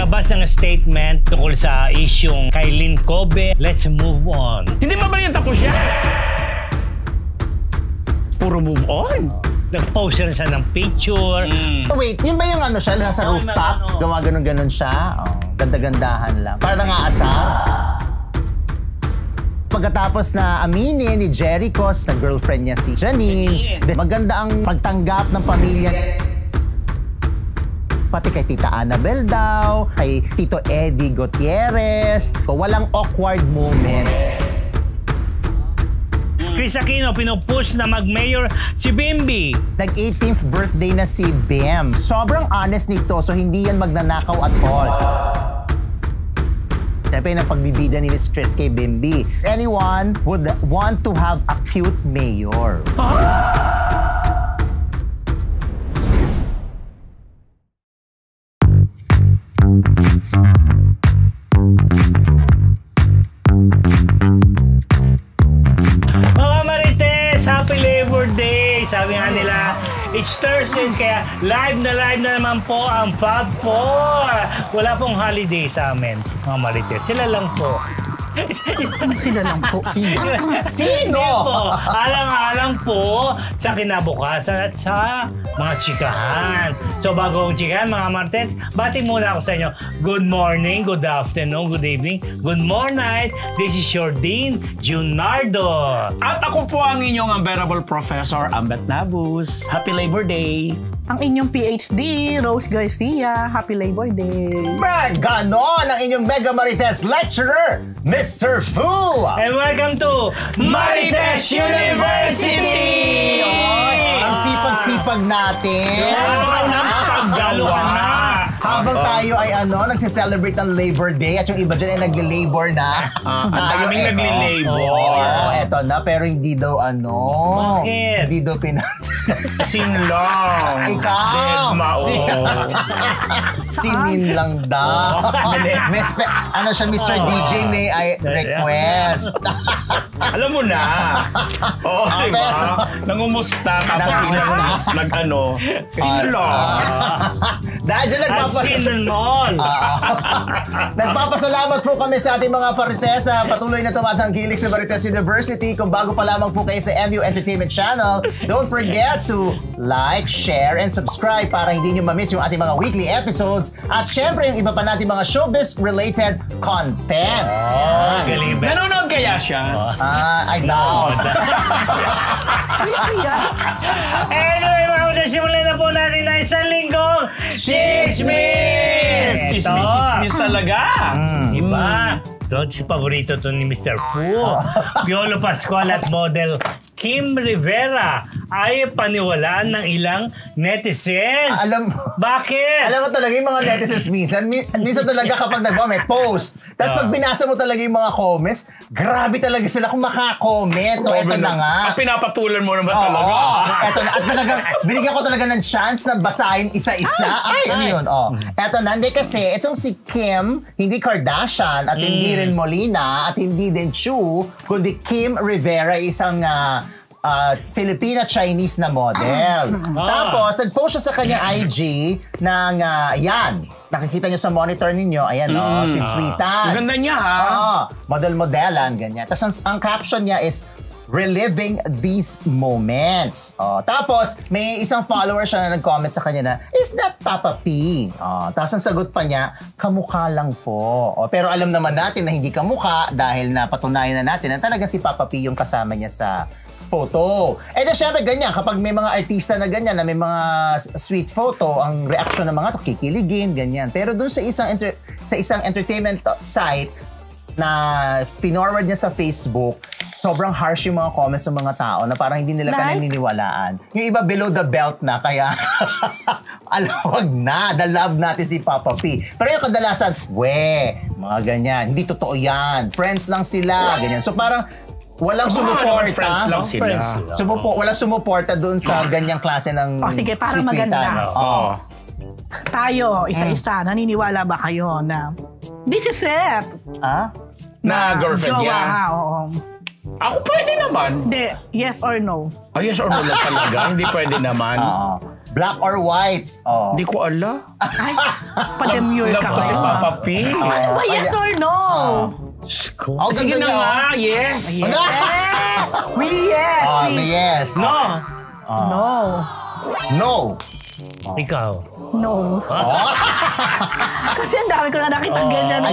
naglabas ng statement tungkol sa isyung kay Lynn Kobe. Let's move on. Hindi ba yan tapos yan? Puro move on. Nag-post rin siya ng picture. Wait, yun ba yung ano siya? Nasa rooftop? Gawa ganun-ganun siya? Oh, ganda-gandahan lang. Para nangaasar? Pagkatapos na aminin ni Jericho na girlfriend niya si Janine, maganda ang pagtanggap ng pamilya. Pati kay Tita Annabel daw, kay Tito Eddie Gutierrez. Walang awkward moments. Chris Aquino, pinupush na mag-mayor si Bimby. Nag-18th birthday na si Bim. Sobrang honest nito, so hindi yan magnanakaw at all. Siyempre yung pagbibida ni Miss Chris kay Bimby. Anyone would want to have a cute mayor. Happy Labor Day! Sabi nga nila, it's Thursday, kaya live na naman po ang Fab 4. Wala pong holiday sa amin, mga Marites. Sila lang po. Sila lang po. Sino? Alang-alang po sa kinabukasan at sa mga chikahan. So bago ang chikahan, mga Martens, bati muna ako sa inyo. Good morning, good afternoon, good evening, good morning. This is your Dean, Junardo. At ako po ang inyong unbearable Professor Ambet Nabus. Happy Labor Day! Ang inyong PhD, Rose Garcia. Happy Labor Day. Ganon ang inyong Mega Marites lecturer, Mr. Fu! And welcome to Marites University! Ang sipag-sipag natin. Paggaluhan na. Habang tayo ay nagse-celebrate ng Labor Day at yung iba dyan ay nagle-labor na. Ang daming nagle-labor. Oo, eto na. Pero hindi daw Bakit? Hindi daw Sinlong. Ikaw! Sinin lang daw. Siya, Mr. DJ, may I request. Alam mo na. Oo, diba? Nangumusta kapag sinlong. Dahil dyan nagpapasalamat po kami sa ating mga Marites na patuloy na tumatangkilik sa Marites University. Kung bago pa lamang po kayo sa MU Entertainment Channel, don't forget to like, share, and subscribe para hindi nyo mamiss yung ating mga weekly episodes at syempre yung iba pa nating mga showbiz-related content. Galing best. Nanonood kaya siya? I doubt. Anyway, mga Marites, simulan na po natin na isang linggong Chismis! Chismis talaga. Iba. Ito, paborito to ni Mr. Fu. Piolo Pascual at model Kim Rivera ay paniwalaan ng ilang netizens. Bakit? Alam mo talaga yung mga netizens minsan talaga kapag may post. Tapos pag binasa mo talaga yung mga comments, grabe talaga sila kung makakomment. O eto na nga. Ang pinapatulan mo naman talaga. Eto na. At talagang binigyan ko talaga ng chance na basahin isa-isa. Ano yun? Eto na. Hindi kasi itong si Kim, hindi Kardashian at hindi rin Molina at hindi din Chu, kundi Kim Rivera, isang Filipina-Chinese na model. Tapos, nag-post siya sa kanyang IG ng, yan, nakikita nyo sa monitor ninyo, ayan, sweet-sweetan. Ang ganda niya, ha? Model-modelan, ganyan. Tapos, ang caption niya is, reliving these moments. Tapos, may isang follower siya na nag-comment sa kanya na, is that Papa P? Tapos, ang sagot pa niya, kamukha lang po. Pero alam naman natin na hindi kamukha dahil napatunayan na natin na talaga si Papa P yung kasama niya sa photo. And then, syempre, ganyan. Kapag may mga artista na ganyan, na may mga sweet photo, ang reaction ng mga to, kikiligin, ganyan. Pero dun sa isang entertainment site na finorward niya sa Facebook, sobrang harsh yung mga comments ng mga tao na parang hindi nila paniniwalaan. Yung iba below the belt na, kaya alawag na, the love natin si Papa P. Pero yung kadalasan, mga ganyan, hindi totoo yan. Friends lang sila, ganyan. So parang, walang sumuporta. Friends lang sila. Walang sumuporta doon sa ganyang klase ng sige, para maganda. Tayo, isa-isa, naniniwala ba kayo na this is it? Na girlfriend jowa, niya? Oo. Ako pwede naman. Hindi, yes or no? Yes or no lang talaga. Hindi pwede naman. Black or white? Oh. Hindi ko alam. Ay, pa-demure ka. Alam ko si Papa P. Ano ba, yes or no? Oh, Sige ganda na niya, nga, yes. May yes. Oh, may yes. No! No. No. Ikaw. No. Kasi ang dami ko na nakita ganyan.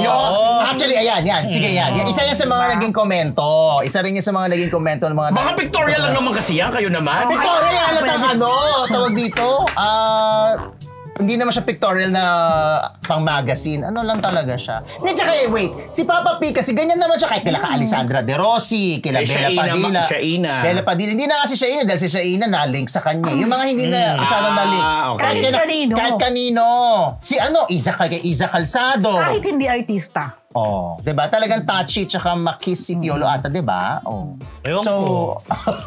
Actually, ayan, yan. Sige, yan. Isa yan sa mga naging komento. Isa rin yan sa mga naging komento ng mga... Baka pictorial lang naman kasi yan, kayo naman. Pictorial yan halatang tawag dito. Hindi naman siya pictorial na pang magazine. Ano lang talaga siya. Hindi, tsaka wait. Si Papa P kasi ganyan naman siya kahit kila ka Alessandra De Rossi, kila Bella Padilla. Bella Padilla. Hindi na kasi Shaina dahil si Shaina na-link sa kanya. Yung mga hindi na masyadong na-link. Okay. Kahit kanino. Si Iza Calzado. Kahit hindi artista. Oh, 'di ba? Talagang touchy tsaka makiss si Piolo ata, 'di ba? Oh. Ewan ko.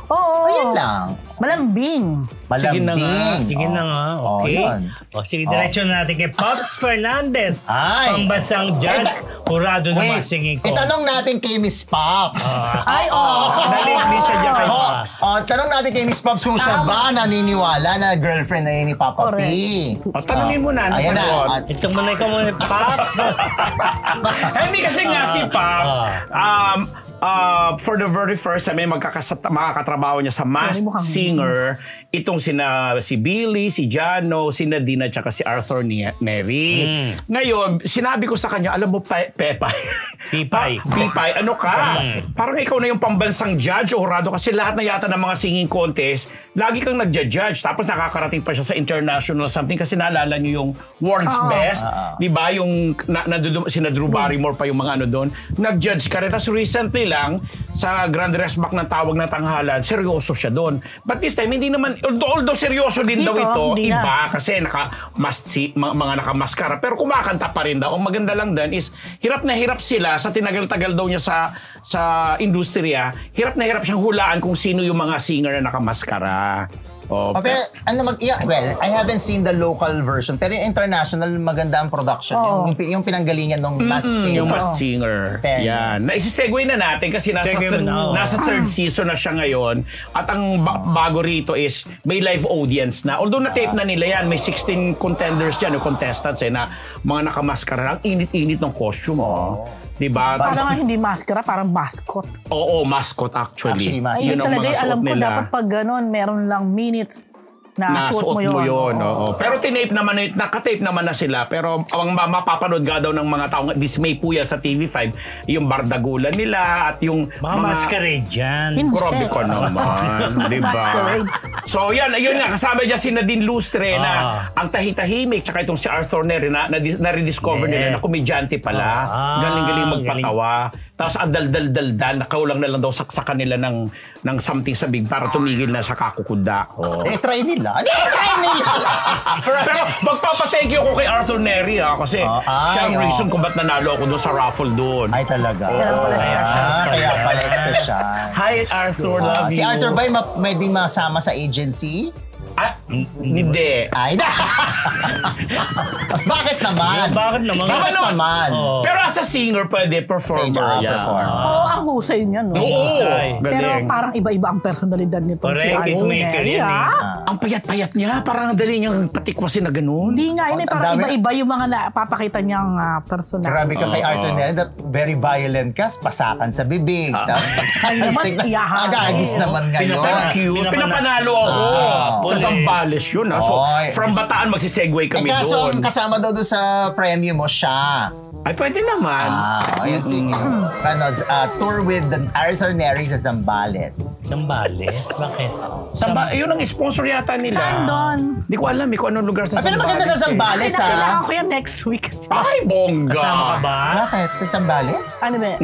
Oo. Ayan lang. Malambing. Sige na nga. Sige na nga, okay. yun. Sige, diretso na natin kay Pops Fernandez. Ay. Pambansang judge, hurado na mga singing ko. Itanong natin kay Miss Pops. Ay, Dali siya dyan kay Pops. Tanong natin kay Miss Pops kung siya ba naniniwala na girlfriend na yun ni Papa P. Tanungin mo na, Ayan na. nasagot. Ito muna ikaw muna, Pops. Hindi kasi nga si Pops, for the very first time, makakatrabaho niya sa Masked Singer, itong si Billy, si Jano, si Nadine, at saka si Arthur Neri. Ngayon, sinabi ko sa kanya, alam mo, Pipay, ano ka? Parang ikaw na yung pambansang judge o hurado kasi lahat na yata ng mga singing contest, lagi kang nagja-judge. Tapos nakakarating pa siya sa international something kasi naalala niyo yung World's Best. Di ba? Yung sina Drew Barrymore pa yung mga ano doon. Nag-judge ka rin. Tapos recently lang, sa Grand Resback ng tawag ng tanghalan, seryoso siya doon. But this time, hindi naman, although seryoso din daw ito, iba kasi mga nakamaskara. Pero kumakanta pa rin daw. Ang maganda lang din is, hirap na hirap sila sa tinagal-tagal daw niya sa industriya. Hirap na hirap siyang hulaan kung sino yung mga singer na nakamaskara. Pero well, I haven't seen the local version. Pero yung international, maganda ang production. Yung pinanggalingan ng Masked Singer. Yung Masked Singer. Yan. Naisisegue na natin kasi nasa third season na siya ngayon. At ang bago rito is may live audience na. Although na-tape na nila yan, may 16 contenders dyan, yung contestants na mga nakamaskara. Ang init-init ng costume. Diba? Parang hindi maskara, parang mascot. Oo, mascot actually. Ayun talaga, alam ko dapat pag gano'n, meron lang minutes na suot mo yun. Pero tinape naman, nakatape naman na sila. Pero ang mapapanood nga daw ng mga taong dismay po yan sa TV5, yung bardagulan nila at yung mga masquerade dyan. Grabe ka naman. Diba? So yun nga, kasama dyan si Nadine Lustre na ang tahitahimik, tsaka itong si Arthur Neri na rediscover nila na komedyante pala. Galing-galing magpatawa. Tapos ang dal-dal-dal-dal, nakaulang na lang daw saksakan nila ng something sa big para tumigil na sa kakukuda. Try nila. Pero magpapa-thank you ko kay Arthur Neri kasi siya ang reason kung ba't nanalo ako doon sa raffle doon. Ay talaga. Kaya pala special. Hi Arthur, love you. Si Arthur ba may di masama sa agency? Hindi. Ay, Bakit naman? Bakit naman? Pero as a singer, pwede performer. Oo, ang husay niya, no? Oo. Pero parang iba-iba ang personalidad nito. Correct, hitmaker yan Ang payat-payat niya, parang dali niyang patikwasin na ganun. Hindi nga, parang iba-iba yung mga napapakita niyang personalidad. Grabe ka kay Arthur Neri, very violent ka, pasakan sa bibig. Ay naman, agagis naman ngayon. Cute. Pinapanalo ako. Sa Zambales yun. So, from Bataan, magsisegue kami doon. Kaso ang kasama daw doon sa premium mo siya. Ay, pwede naman. Ayan, sige. Tour with Arthur Neri sa Zambales. Zambales? Bakit? Yun ang sponsor yata nila. Saan doon? Hindi ko alam kung anong lugar sa Zambales. Pero maganda sa Zambales, ha? Kailangan ko yan next week. Ay, bongga. Kasama ka ba? Bakit? Sa Zambales? Ano ba?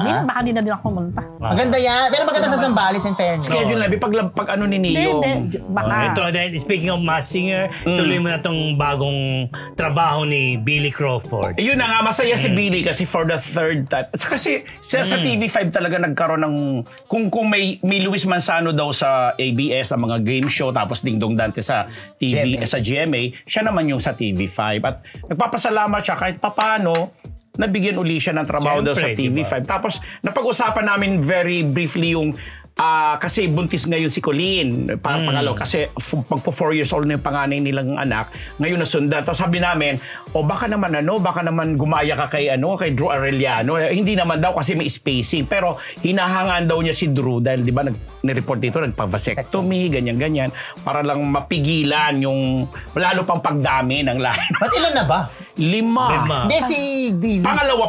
Baka di na din ako pumunta. Maganda yan. Pero maganda sa Zambales, in fairness. Schedule na, pag ano ni Niyong. Baka. Ito, speaking of Masked Singer, tuloy mo na itong bagong trabaho ni Billy Crawford. Yun na nga, masaya si Billy kasi for the third time. Kasi sa TV5 talaga nagkaroon ng... Kung may Luis Manzano daw sa ABS, ang mga game show, tapos Ding Dong Dante sa TV, sa GMA, siya naman yung sa TV5. At nagpapasalamat siya kahit papano, nabigyan uli siya ng trabaho daw sa TV5. Diba? Tapos napag-usapan namin very briefly yung kasi buntis ngayon si Colleen, pangalaw, kasi pag po 4 years old na yung panganay nilang anak, ngayon nasundan. Tapos sabi namin, baka naman gumaya ka kay Drew Arellano. Hindi naman daw kasi may spacing. Pero hinahangaan daw niya si Drew dahil di ba nireport dito, nagpa-vasectomy, ganyan-ganyan, para lang mapigilan yung lalo pang pagdami ng lahi. Ba't ilan na ba? 5. Hindi, si Billy. Pangalawa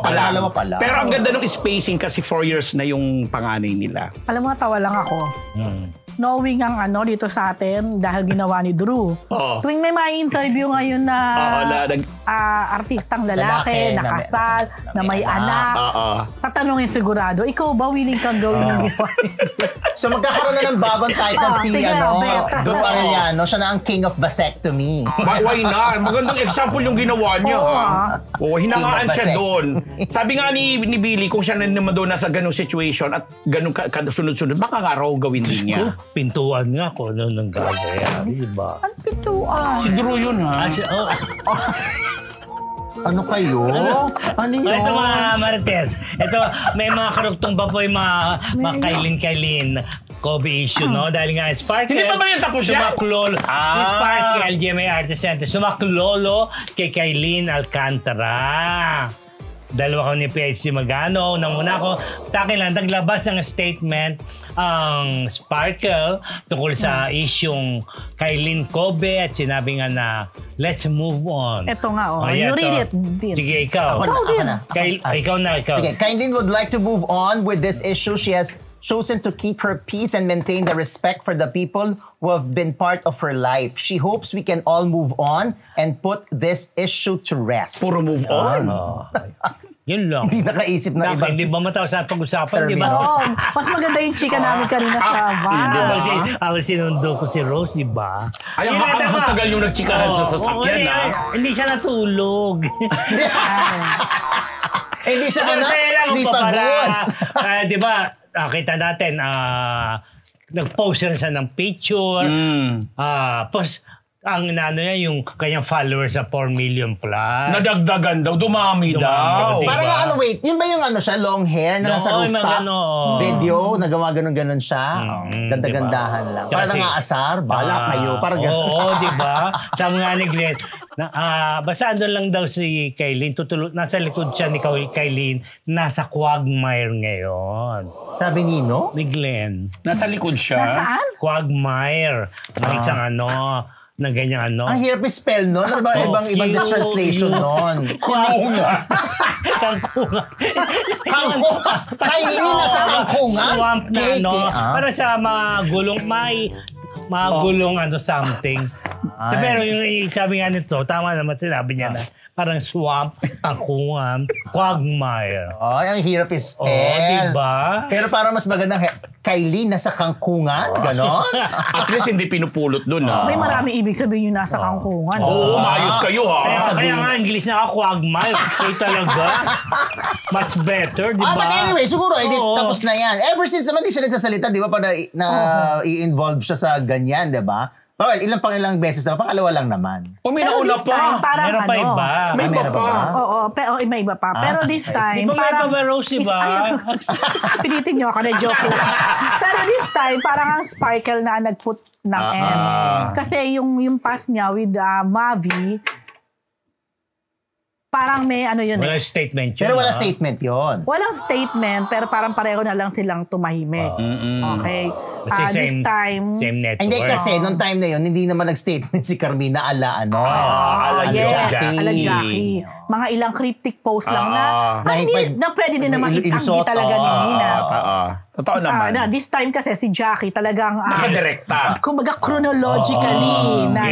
pa lang. Pero ang Oh. ganda ng spacing kasi 4 years na yung panganay nila. Alam mo, tawa lang ako. Knowing ang dito sa atin dahil ginawa ni Drew. Tuwing may mga interview ngayon na artistang lalaki, na kasal, na may anak, tatanungin sigurado, ikaw ba willing kang gawin yung ginawa ni Drew? So magkakaroon na ng bagong title si Drew Arellano. Siya na ang King of Vasectomy. Why not? Magandang example yung ginawa niya. Hinangaan siya doon. Sabi nga ni Billy, kung siya na naman doon nasa ganung situation at ganung sunod-sunod, baka nga raw gawin din niya. Pintuan nga ko noon ng gagawin, di ba? Ang pintuan. Si Drew yun, ha? Ano kayo? Ano yun? Ito mga Marites. Ito, may mga karugtong pa po yung mga kailin-kailin Kobe issue, no? Dahil nga Sparkle. Hindi pa ba yung tapos yan? Sumaklolo. Yung Sparkle, GMA Artist Center. Sumaklolo kay Kailin Alcantara. Dalawa kami ni PHC Magano. Unang-una ko, takin lang, naglabas ng statement ang Sparkle tungkol sa isyong Kailin Kobe at sinabi nga na, let's move on. Ito nga, Ayan, you read it. Sige, ikaw. Ikaw na. Sige, Kailin would like to move on with this issue. She has chosen to keep her peace and maintain the respect for the people who have been part of her life. She hopes we can all move on and put this issue to rest. Puro move on. Yun lang. Hindi nakaisip na ibang Hindi ba matapos sa pag-usapan, di ba? Oo, mas maganda yung chika namin kanina sa Hindi ba van. si ako sinundo ko si Rose, di ba? Ay, ang tagal yung nagchikahan sa sasakyan, ha? Hindi siya natulog. Hindi siya na sleep boss. Di ba, kita natin, nag-post rin siya ng picture. Post, ang niya yung kanyang followers sa 4 million plus. Nadagdagan daw, dumami daw. Diba? Parang wait, yun ba yung siya, long hair na nasa rooftop video, nagawa ganun-ganun siya? Ganda-gandahan lang. Parang nangaasar, bala kayo, parang ganun. Oo, di ba? Sabi nga ni Glenn, basta doon lang daw si Kailin, nasa likod siya ni Kailin, nasa Quagmire ngayon. Sabi Nino? Ni Glenn. Nasa likod siya. Nasaan? Quagmire. May isang na ganyan Ang hirap i-spell nun. Ano ba ibang translation nun? Kulungan. Kangkungan. Kailin nasa kangkungan? Swamp na para sa mga gulong something. Pero yung sabi nga nito, tama naman sinabi niya na parang swamp, kangkungan, quagmire. Ay, ang hirap i-spell. Diba? Pero parang mas magandang Kailin nasa kangkungan? Ganon? At least hindi pinupulot dun, ha? May marami ibig sabihin yung nasa kangkungan. Oo, maayos kayo, ha? Kaya nga English na quagmire. Kaya talaga. Much better, di ba? But anyway, siguro, tapos na yan. Ever since naman di siya nagsasalita, di ba? Pag i-involve siya sa ganyan, di ba? Well, ilang beses na, pangalawa lang naman. May nauna pa. Meron pa iba. May iba pa. Oo, pero may iba pa. Pero this time, Di ba may iba Rose, di ba? Pinitin niyo ako na joke lang. Pero this time, parang ang Sparkle na nag-put ng end. Kasi yung pass niya with Mavi, parang may yun Walang statement yun. Pero wala statement yun. Walang statement, pero parang pareho na lang silang tumahimik. Okay? This time... Same network. Hindi kasi, nung time na yun, hindi naman nag-statement si Carmina ala Jackie. Mga ilang cryptic post lang na pwede din naman itanggi talaga ni Nina. Totoo naman. This time kasi si Jackie talagang... Nakadirekta. Kumbaga chronologically na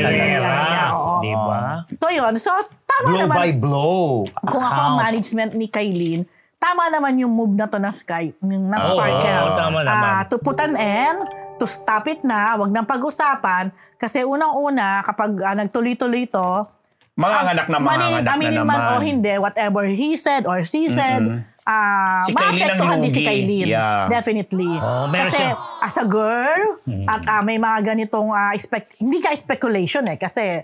Di ba? So yun. So, tama blow naman. By blow. Kung ako ang management ni Kailin, tama naman yung move na to ng Sparkle. Tama naman. To put an end, to stop it na, wag nang pag-usapan. Kasi unang-una, kapag nagtuloy-tuloy ito, manganganak na aminin naman. Man o hindi, whatever he said or she said, si Kailin ang din si Kailin. Yeah. Definitely. Kasi as a girl, at may mga ganitong, hindi ka speculation kasi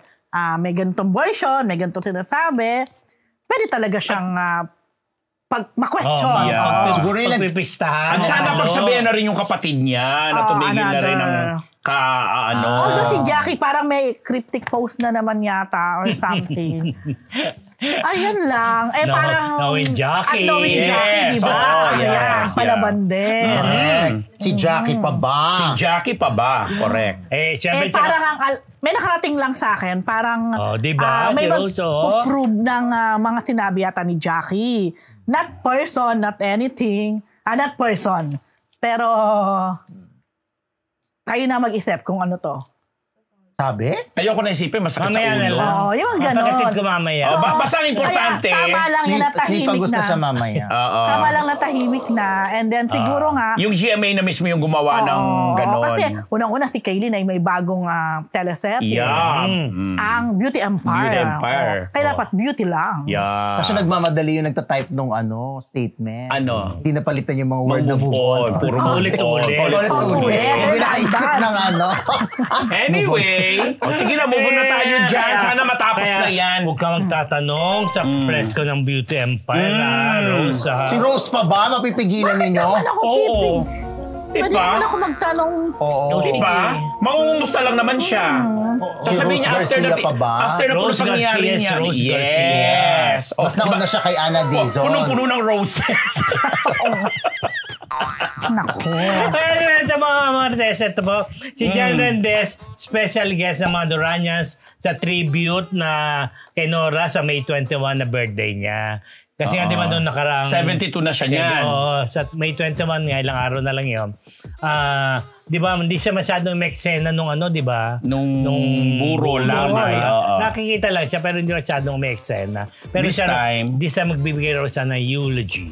may ganitong version, may ganitong sinasabi, pwede talaga siyang ma-question. Siguro yung pagpipistahan. At sana pagsabihan na rin yung kapatid niya na tumigil na rin ng Although si Jackie parang may cryptic post na naman yata or something. Ayun lang. Parang... Knowing Jackie. Knowing Jackie, di ba? Ayan, palaban din. Si Jackie pa ba? Si Jackie pa ba? Correct. Siyempre, Parang may nakarating lang sa akin, parang diba? may Si Rose, mag-prove ng mga sinabi yata ni Jackie. Not person, not anything. Not person. Pero kayo na mag-isip kung ano to. Sabi? Ayoko na isipin, masakit mamaya sa na ulo. lang. Yung gano'n. Kapatid ko mamaya. Basta ang importante. Kaya, tama lang yun na Sleep tahimik gusto na. siya mamaya. Tama lang na tahimik na. And then siguro nga... Yung GMA na mismo yung gumawa ng gano'n. Kasi unang-una si Kaylin ay may bagong teleserye. Yeah. Ang Beauty Empire. Beauty Empire. Kaya dapat beauty lang. Yeah. Kasi nagmamadali yung nagtatype nung statement. Ano? Hindi napalitan yung mga word na move on. Puro Ulit-ulit. Ulit-ulit. Hindi nakaisip ng ano. Anyway, sige na, move on na tayo dyan. Sana matapos na yan. Huwag ka magtatanong sa presko ng Beauty Empire, Rose. Si Rose pa ba? Mapipigilan ninyo? Bakit ako pipig? Pwede Diba? naman ako magtanong. Oo. Diba? Mangungumusta lang naman siya. Sasabihin niya Rose Garcia pa ba? after na po Rose pangyari Garcia, niya. Rose Garcia. Yes. Mas nauna siya kay Ana Dizon. Punong-puno ng roses. Naku. Kaya sa mga Martes, ito po, si Jan Rendez, special guest ng mga Duranians sa tribute na kay Nora sa May 21 na birthday niya. Kasi nga di ba noong nakaraang... 72 na siya niyan. Oo, sa May 21 nga, ilang araw na lang yun. Di ba, hindi siya masyadong umeksena nung di ba? Nung buro lang. Nakikita lang siya pero hindi masyadong umeksena. Pero This time, di siya magbibigay raw siya ng eulogy.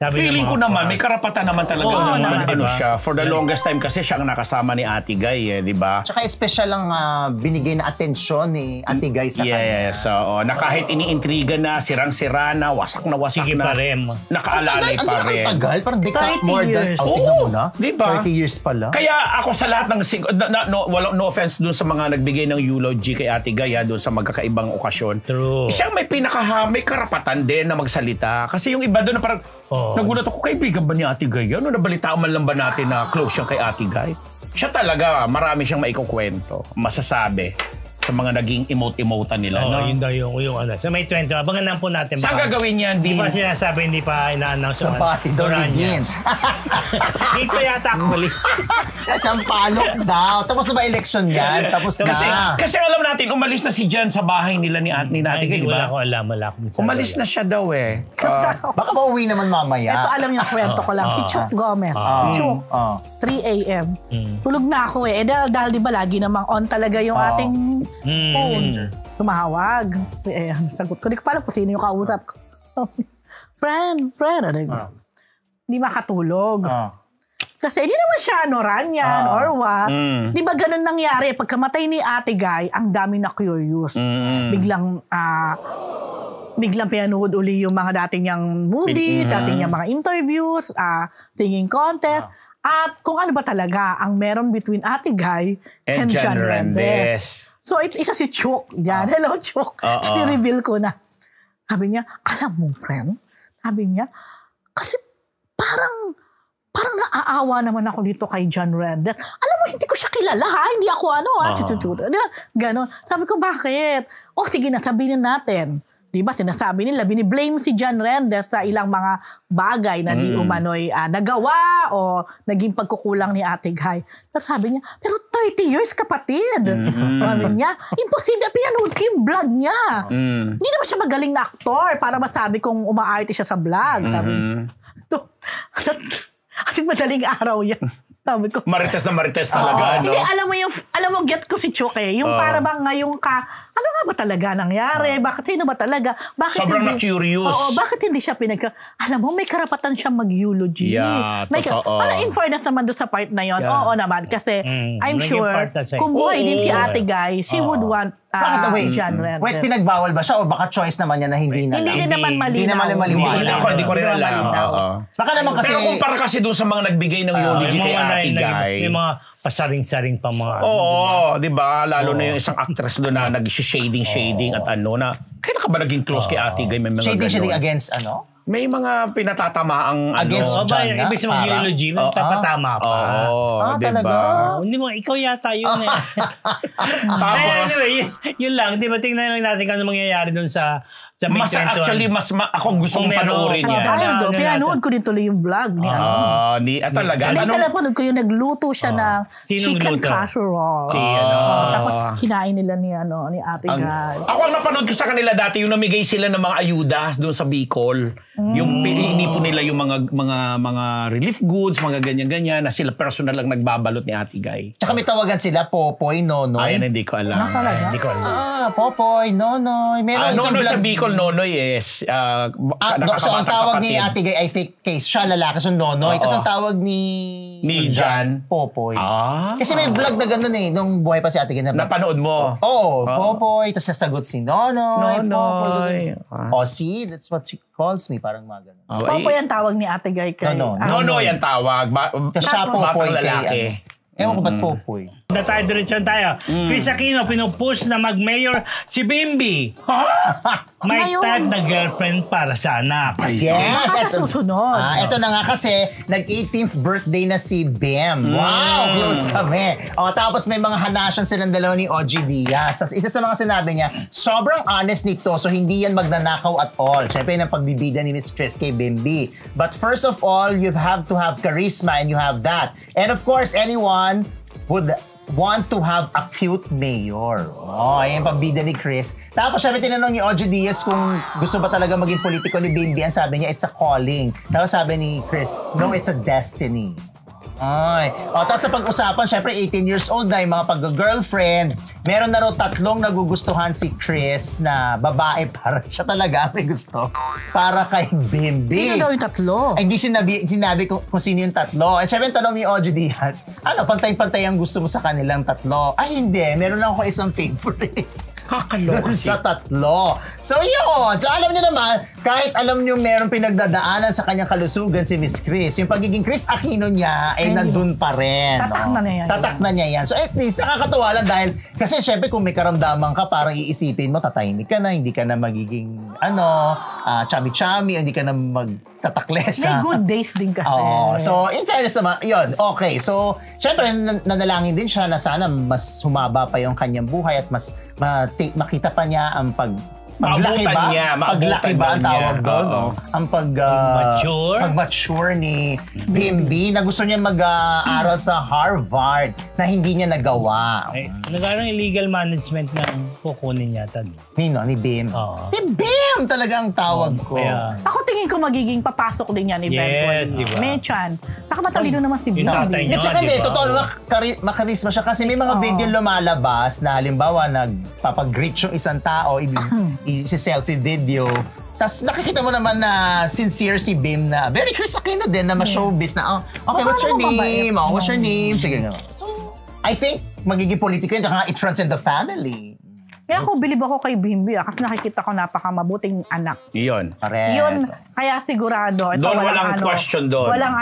Feeling ko naman, may karapatan naman talaga naman. diba? Siya. For the longest time kasi siya ang nakasama ni Ate Guy, di ba? Tsaka special lang binigay na atensyon ni Ate Guy sa kanya. Yes, oo. Na kahit iniintriga na, sirang-sira na, wasak na wasak Sige na. pa rin. Nakaalalay pa rin. Ang tagal, parang 30 more than... years. Tingnan mo na. Diba? 30 years pala. Kaya ako sa lahat ng... no offense dun sa mga nagbigay ng eulogy kay Ate Guy, dun sa magkakaibang okasyon. True. Siyang may karapatan din na magsalita. Kasi yung iba doon na parang... Nagulat ako, kaibigan ba ni Ate Guy? Ano, nabalitaan man lang ba natin na close siya kay Ate Guy? Siya talaga, marami siyang maikukwento, masasabi sa mga naging emote-emotan nila. Yun daw yung sa May 20. Abangan po natin. Saan gagawin yan? Hindi pa sinasabi, hindi pa ina-announce. Sa bahay daw ni Gin. Dito yata actually. Sampalok daw. Tapos na ba election yan? Tapos na. Kasi alam natin, umalis na si Jan sa bahay nila ni Ate Guy, di ba? Wala ko. Umalis na siya daw eh. Baka mauwi naman mamaya. Ito alam niyo, kwento ko lang. Si Chuk Gomez. Si Chuk. 3 a.m. Tulog na ako eh. Dahil di ba lagi namang on talaga yung ating phone. Tumawag. Sagot ko. Di ko pa alam kung sino yung kausap ko. Friend. Hindi makatulog. Kasi di naman siya Noranian or what. Di ba ganun nangyari? Pagkamatay ni Ate Guy, ang dami na curious. Biglang pinanood uli yung mga dating niyang movie, dating niyang mga interviews, singing contest. At kung ano ba talaga ang meron between Ate Guy and Jan Rendez. So, isa si Chuk. Yan. Hello, Chuk. I-reveal ko na. Sabi niya, alam mo, friend? Sabi niya, kasi parang naaawa naman ako dito kay Jan Rendez. Alam mo, hindi ko siya kilala, ha? Hindi ako Ganon. Sabi ko, bakit? Sige na, sabihin natin. Diba, sinasabi nila, biniblame si Jan Rendez sa ilang mga bagay na di umano'y nagawa o naging pagkukulang ni Ate Guy. Pero sabi niya, pero 30 years kapatid. Sabi niya, imposible, pinanood ko yung vlog niya. Hindi naman siya magaling na aktor para masabi kung umaarte siya sa vlog. Sabi niya. Kasi madaling araw yan. Sabi ko. Marites talaga, no? Hindi, alam mo, get ko si Chuk eh. Yung para bang ngayong ano nga ba talaga nangyari? Bakit sino ba talaga? Bakit sobrang hindi, na-curious. Bakit hindi siya alam mo, may karapatan siyang mag-eulogy. Yeah, totoo. In fairness naman doon sa part na yon. Oo naman. Kasi I'm sure, kung buhay din si Ate Guy, she would want Jan Rendez. Wait, pinagbawal ba siya o baka choice naman niya na hindi na lang? Hindi din naman malinaw. Hindi naman maliwanag. Hindi ko rin alam. Baka naman kasi... Pero kumpara kasi doon sa mga nagbigay ng eulogy kay Ate Guy. May mga pasaring-saring pa mga... Oo, di ba? Lalo na yung isang actress doon na nag-shading at na... Kailan ka ba naging close kay Ate Guy? May mga Shading against ano? May mga pinatatamaang Against O ba, John na, ibig sabihin eulogy, papatama pa. talaga? Hindi mo, ikaw yata yun eh. Tapos, Anyway, yun lang. Di ba, tingnan lang natin kung ano mangyayari dun sa May mas 21. actually, ako gusto mong panoorin yan. Dahil doon, pinanood ko din tuloy yung vlog niya. Talaga. Hindi ka napanood ko yung nagluto siya ng Sinong chicken luto? casserole. Tapos kinain nila ni Ate Guy. Ako ang napanood ko sa kanila dati, yung namigay sila ng mga ayuda doon sa Bicol. Yung inipon nila yung mga relief goods, mga ganyan-ganyan, na sila personal lang nagbabalot ni Ate Guy. Tsaka may tawagan sila, Popoy, Nonoy. Ayan, hindi ko alam. Hindi ko alam. Popoy, Nonoy. Meron isang Nonoy sa vlog- Bicol, Nonoy is so ang tawag ni Ate Guy, I think, case siya lalaki, so Nonoy. Tapos ang tawag ni Jan, Popoy. Kasi may vlog na gano'n nung buhay pa si Ate Guy. Napanood mo? Oo, Popoy. Tapos sasagot si Nonoy. Nonoy. See, that's what she calls me. Parang mga gano'n. Popoy ang tawag ni Ate Guy kay... Nonoy ang tawag. Tapos siya Popoy batang lalaki. Ewan ko ba't Popoy. Diretson tayo. Chris Aquino, pinupush na mag-mayor si Bimbi. May type na girlfriend para sa anak. Yes. Sa susunod. Ito na nga kasi, nag-18th birthday na si Bem. Wow, close kami. Tapos may mga hanasyan silang dalawa ni OG Diaz. Tapos isa sa mga sinabi niya, sobrang honest nito, so hindi yan magnanakaw at all. Siyempre, yung pagbibida ni Miss Chris kay Bimbi. But first of all, you have to have charisma and you have that. And of course, anyone would want to have a cute mayor. Ayan pambida ni Chris. Tapos sabi tinanong ni OG Diaz kung gusto ba talaga maging politiko ni Bimbi. Ang sabi niya, it's a calling. Tapos sabi ni Chris, no, it's a destiny. Tapos sa pag-usapan, syempre 18 years old na yung mga pag-girlfriend. Meron na raw 3 nagugustuhan si Chris na babae para siya talaga may gusto. Para kay Bimbi. Sino daw yung 3? Ay, hindi sinabi kung sino yung 3. At syempre tanong ni OG Diaz, pantay-pantay ang gusto mo sa kanilang 3? Ay, hindi. Meron lang ako isang favorite. Kakaloka Sa 3. So yun. So alam niyo naman, kahit alam niyo meron pinagdadaanan sa kanyang kalusugan si Miss Chris, yung pagiging Chris Aquino niya ay nandun pa rin. Tatak na niya yan. Tatak na niya yan. So at least nakakatuwa lang dahil kasi syempre kung may karamdaman ka, parang iisipin mo, tatahimik ka na, hindi ka na magiging chami-chami, hindi ka na magtataklesa. May good days din kasi. So, in fairness naman, yun, okay. So, syempre, nanalangin din siya na sana mas humaba pa yung kanyang buhay at mas makita pa niya ang paglaki ba ang tawag doon? Ang pag-mature ni Bimbi na gusto niya mag-aaral sa Harvard na hindi niya nagawa. Nagkaroon illegal management ng kukunin yata. Nino? Ni Bim? Ni Bim talaga ang tawag ko. Ako tingin ko magiging papasok din yan eventually. Yes, diba? May chan. Saka matalino naman si Bimbi. tatay niya. At saka hindi, diba? totoo naman, makarisma siya kasi may mga video lumalabas na halimbawa nagpapag-greet yung isang tao, i-selfie video. Tapos nakikita mo naman na sincere si Bim na very Chris Aquino din na ma-showbiz na, okay, what's your name? What's your name? Sige nga. So, I think magiging politiko yun, it runs in the family. Kaya ako, bilib ako kay Bimbi kasi nakikita ko napakamabuting anak. Iyon. Yun, kaya sigurado. Ito, Doon walang question doon. Walang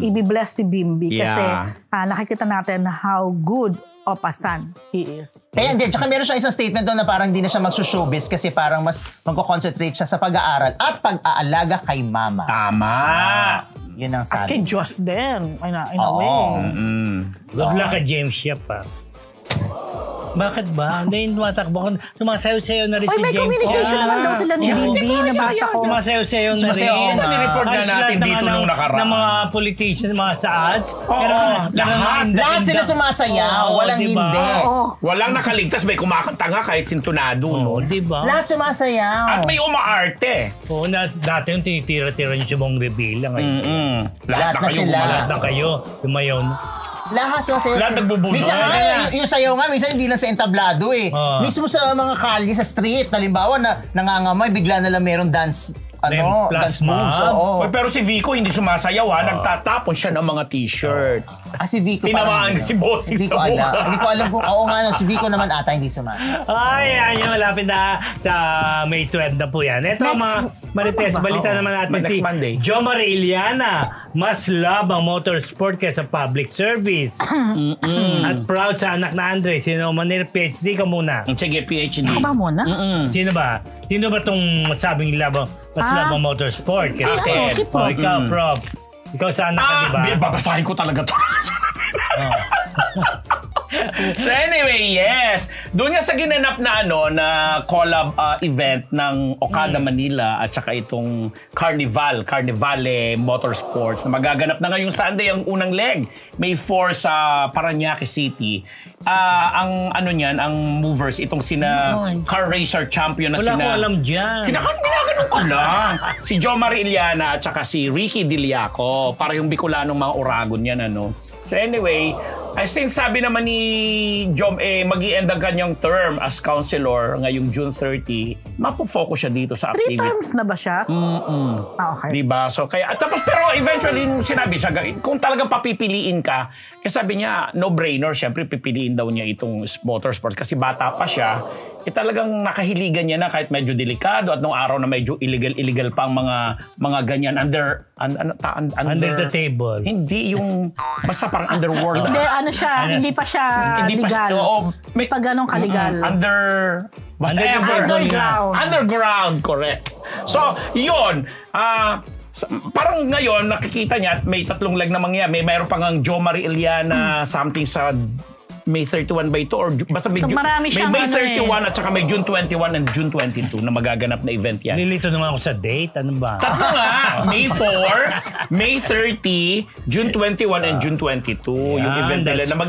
i-bless si Bimbi. Kasi nakikita natin how good of a son he is. Hindi, tsaka meron siya isang statement doon na parang hindi na siya magsushowbiz kasi parang mas magko-concentrate siya sa pag-aaral at pag-aalaga kay mama. Tama. Yun ang At sabi. kay Diyos din, in a way. Good luck kay James Yap Bakit ba? Hindi tumatakbo ko. Sumasayaw-sayaw na rin si James. May communication naman daw sila ni Bimbi. Nabasa ko. Sumasayaw-sayaw na rin. Nireport na natin dito nung nakaraan. Ng mga politicians, mga sa ads. Pero Lahat sila sumasayaw. Walang hindi. Walang nakaligtas. May kumakanta nga kahit sintonado. Oo, diba? Lahat sumasayaw. At may umaarte. Oo, dati yung tinitira-tira niyo si Mong Revilla. Lahat na sila. Lahat na kayo. Tumayaw na. Lahat sumasayaw. Lahat nagbubuno. Minsan yung sayaw nga, minsan hindi lang sa entablado eh. Mismo sa mga kalye, sa street, halimbawa na nangangamay, bigla na lang meron dance dance moves. Pero si Vico hindi sumasayaw nagtatapon siya ng mga t-shirts. Si Vico tinamaan si Bossing sa buka. Hindi ko alam kung si Vico naman ata hindi sumasayaw. Ay, yan malapit na sa May 12 na po yan. Ito mga Marites, balita naman natin si Jo Marie Iliana. Mas love ang motorsport kaysa public service. At proud sa anak na Andre. Sino Manir PhD ka muna? Sige, PhD. Ako ba muna? Sino ba? Sino ba itong masabing mas labang motorsport? Si Prof. Ikaw, Prof. Ikaw sa anak ka, di ba? Babasahin ko talaga to. So anyway, yes. Doon nga sa ginanap na na collab event ng Okada Manila at saka itong Carnivale Motorsports na magaganap na ngayong Sunday ang unang leg. May 4 sa Parañaque City. Ang niyan, ang movers itong sina car racer champion na Wala ko alam diyan. Ginaganon ko lang. Si Jomari Iliana at saka si Ricky Diliaco. Para yung Bicolanong mga Oragon yan So anyway, since sabi naman ni Jom mag-i-end ang kanyang term as councilor ngayong June 30, mapo-focus siya dito sa 3 activity. terms na ba siya? Okay. Diba? So kaya tapos pero eventually sinabi siya kung talagang papipiliin ka, sabi niya no-brainer, syempre pipiliin daw niya itong motorsports kasi bata pa siya. Talagang nakahiligan niya na kahit medyo delikado at nung araw na medyo illegal pa ang mga ganyan under the table. Hindi yung basta parang underworld. Hindi hindi pa siya legal. May pag ganong kaligal. Underground, correct. So, yun. Parang ngayon nakikita niya at may 3 leg na mangyayari. Mayroon pang ang Jo Marie Iliana something sa May 31 by 2 or basta may, may May 31 at saka may June 21 and June 22 na magaganap na event yan. Nilito naman ako sa date. Ano ba? 3 nga. May 4, May 30, June 21 and June 22. Yung event nila na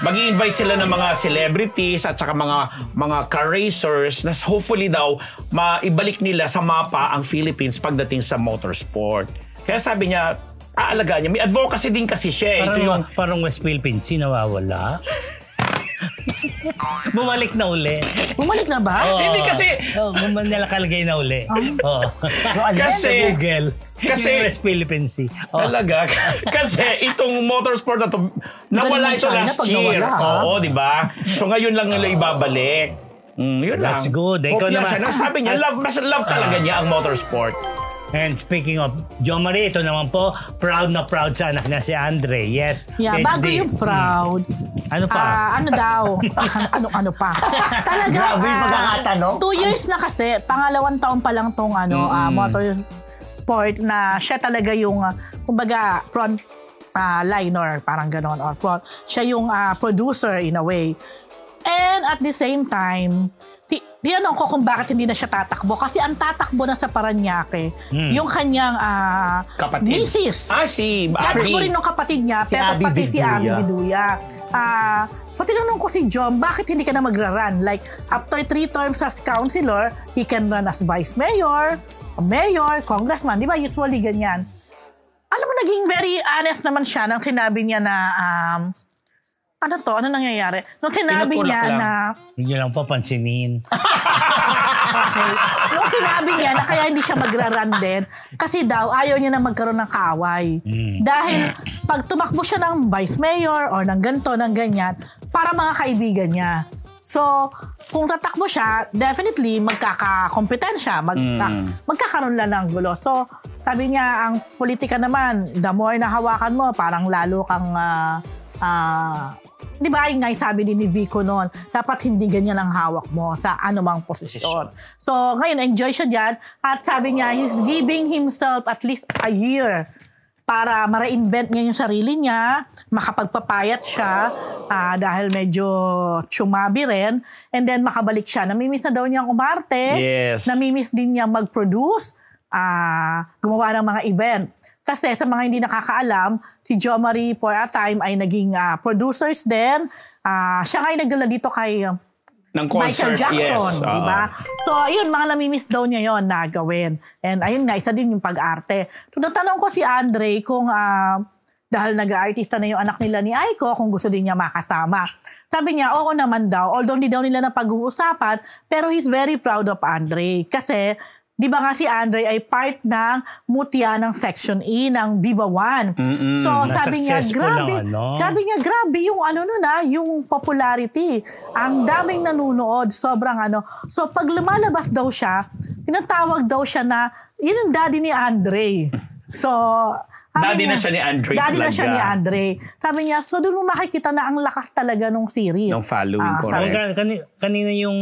mag-i-invite sila ng mga celebrities at saka mga car racers na hopefully daw maibalik nila sa mapa ang Philippines pagdating sa motorsport. Kaya sabi niya, aalagaan niya. May advocacy din kasi siya. Parang West Philippines, nawawala. Bumalik na uli. Bumalik na ba? Hindi kasi... Nalakalagay na uli. Kasi... Sa Google. Kasi... West Philippines. Talaga. Kasi itong motorsport na to, nawala ito last year. Oo, di ba? So ngayon lang nila ibabalik. Yun lang. That's good. Ikaw naman. Sabi niya, love talaga niya ang motorsport. And speaking of Jo Marie, ito naman po, proud na proud sa anak niya si Andre. Yes, yeah, PhD. bago yung proud. Ano pa? Ano daw? Ano pa? Talaga. Grabe yung pagkakatanong. 2 years na kasi, pangalawang taon pa lang tong motorsport na siya talaga yung, kumbaga, front liner, parang gano'n. Or front. Siya yung producer in a way. And at the same time, tinanong ko kung bakit hindi na siya tatakbo. Kasi ang tatakbo na sa Parañaque, yung kanyang misis. Si Abby. Tatakbo rin ng kapatid niya, pero pati si Abby Biduya. So tinanong ko si John, bakit hindi ka na magra-run? Like, after 3 terms as councilor, he can run as vice mayor, mayor, congressman. Di ba? Usually ganyan. Alam mo, naging very honest naman siya nang sinabi niya na... Ano nangyayari? Nung sinabi niya na... Hindi lang papansinin. Okay. Nung sinabi niya na kaya hindi siya magra-run din, kasi daw ayaw niya na magkaroon ng kaaway. Dahil pag tumakbo siya ng vice mayor or ng ganito, ng ganyan, para mga kaibigan niya. So, kung tatakbo siya, definitely magkakakompetensya, magkakaroon lang ng gulo. So, sabi niya, ang politika naman, the more na hawakan mo, parang lalo kang... di ba yung sabi din ni Vico noon, dapat hindi ganyan ang hawak mo sa anumang posisyon. So, ngayon, enjoy siya dyan. At sabi niya, he's giving himself at least a year para ma-reinvent niya yung sarili niya, makapagpapayat siya dahil medyo chumabi rin, and then makabalik siya. Namimiss na daw niyang umarte, namimiss din niya mag-produce, gumawa ng mga event. Kasi sa mga hindi nakakaalam, si Jo Marie for a time ay naging producers din. Siya nga ay nagdala dito kay Michael Jackson. Diba? So, ayun, mga namimiss daw niya yon na gawin. And ayun nga, isa din yung pag-arte. So, natanong ko si Andre kung dahil nag-artista na yung anak nila ni Aiko, kung gusto din niya makasama. Sabi niya, oo naman daw. Although hindi daw nila na pag-uusapan, pero he's very proud of Andre. Kasi, di ba nga si Andre ay part ng mutya ng Section E ng Viva One. So sabi niya, grabe yung yung popularity. Ang daming nanunood, sobrang So pag lumalabas daw siya, tinatawag daw siya na, yun ang daddy ni Andre. So, daddy na siya ni Andre. Daddy na siya ni Andre. Sabi niya, so doon mo makikita na ang lakas talaga nung series. Ng following, correct. Kanina yung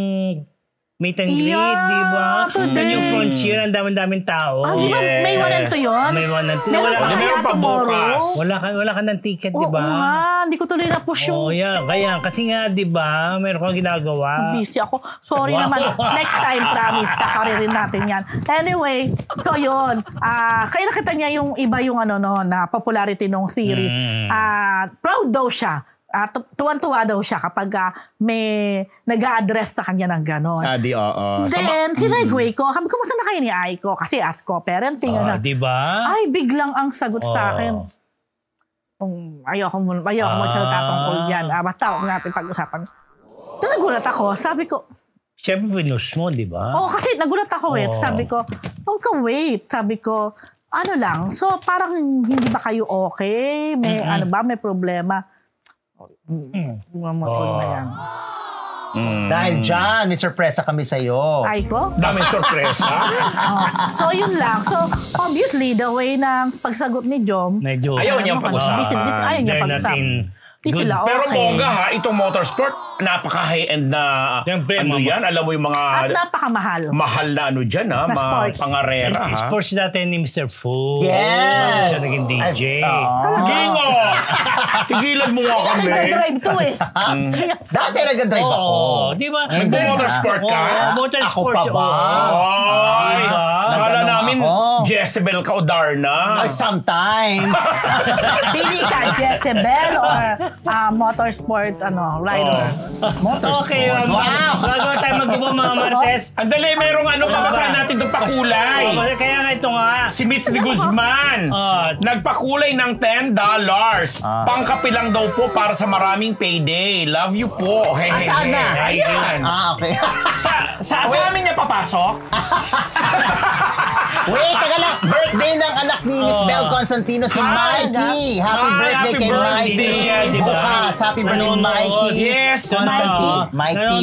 meet and greet, Yeah, di ba? today. Sa New Frontier, ang daming daming tao. Di ba May 1 and 2 yun? May 1 and 2. Meron Wala pa ka, kaya meron pa tomorrow? bukas. wala ka ng ticket, di Oo ba? nga, hindi ko tuloy na-push Oh, yung yeah. Kaya, kasi nga, di ba, meron kang ginagawa. busy ako. Sorry Wow. naman. Next time, promise, kakaririn natin yan. Anyway, so yun. Kaya nakita niya yung iba yung na popularity ng series. Proud daw siya. Tuwan-tuwa daw siya kapag may nag-a-address sa kanya ng gano'n. oo. Then, sinegue ko, sabi ko, "Musta na kayo ni Aiko?" Kasi as co-parenting. Di ba? Ay, biglang ang sagot sa akin. Ayoko magsalita tungkol dyan. Basta huwag natin pag-usapan. Tapos nagulat ako. Sabi ko, Siyempre, pinus mo, di ba? kasi nagulat ako Sabi ko, huwag ka wait. Sabi ko, so parang hindi ba kayo okay? May may problema? Mamatod na yan. Dahil dyan, may sorpresa kami sa'yo. Aiko? Daming sorpresa. So, yun lang. So, obviously, the way ng pagsagot ni Jom, Medyo. Ayaw niyang pag-usapan. Ayaw niya They're not pag-usapan. in Di good. sila okay. Pero bongga ha, itong motorsport, napaka-high-end na Siyempre, yan. Alam mo yung At mga napakamahal. mahal na dyan ha, Na mga sports. pangarera ha. Sports dati ni Mr. Fu. Yes! Siya naging DJ. Gingo! Tigilan mo nga kami. Nagdadrive to Dati nag-drive ako. Oo, di ba? Nag-motorsport ka? Motorsport. Ako pa ba? Ay! Diba? Akala Nagtanong namin ako. Jezebel ka o Darna. Ay, sometimes. Pili ka, Jezebel or motorsport rider. Okay, bago tayo magbubo mga Martes. Andali, merong babasahin natin itong pakulay. Kaya nga ito nga. Si Mitz de Guzman, nagpakulay ng $10. Pangkapilang daw po para sa maraming payday. Love you po. Hey, Saan na? Ayan. Okay. Sa amin niya papasok? Wait, taga lang. Birthday ng anak ni Miss Bel Constantino, si Mikey. Happy birthday kay Mikey. Bukas, happy birthday, Mikey. Yes, Mikey.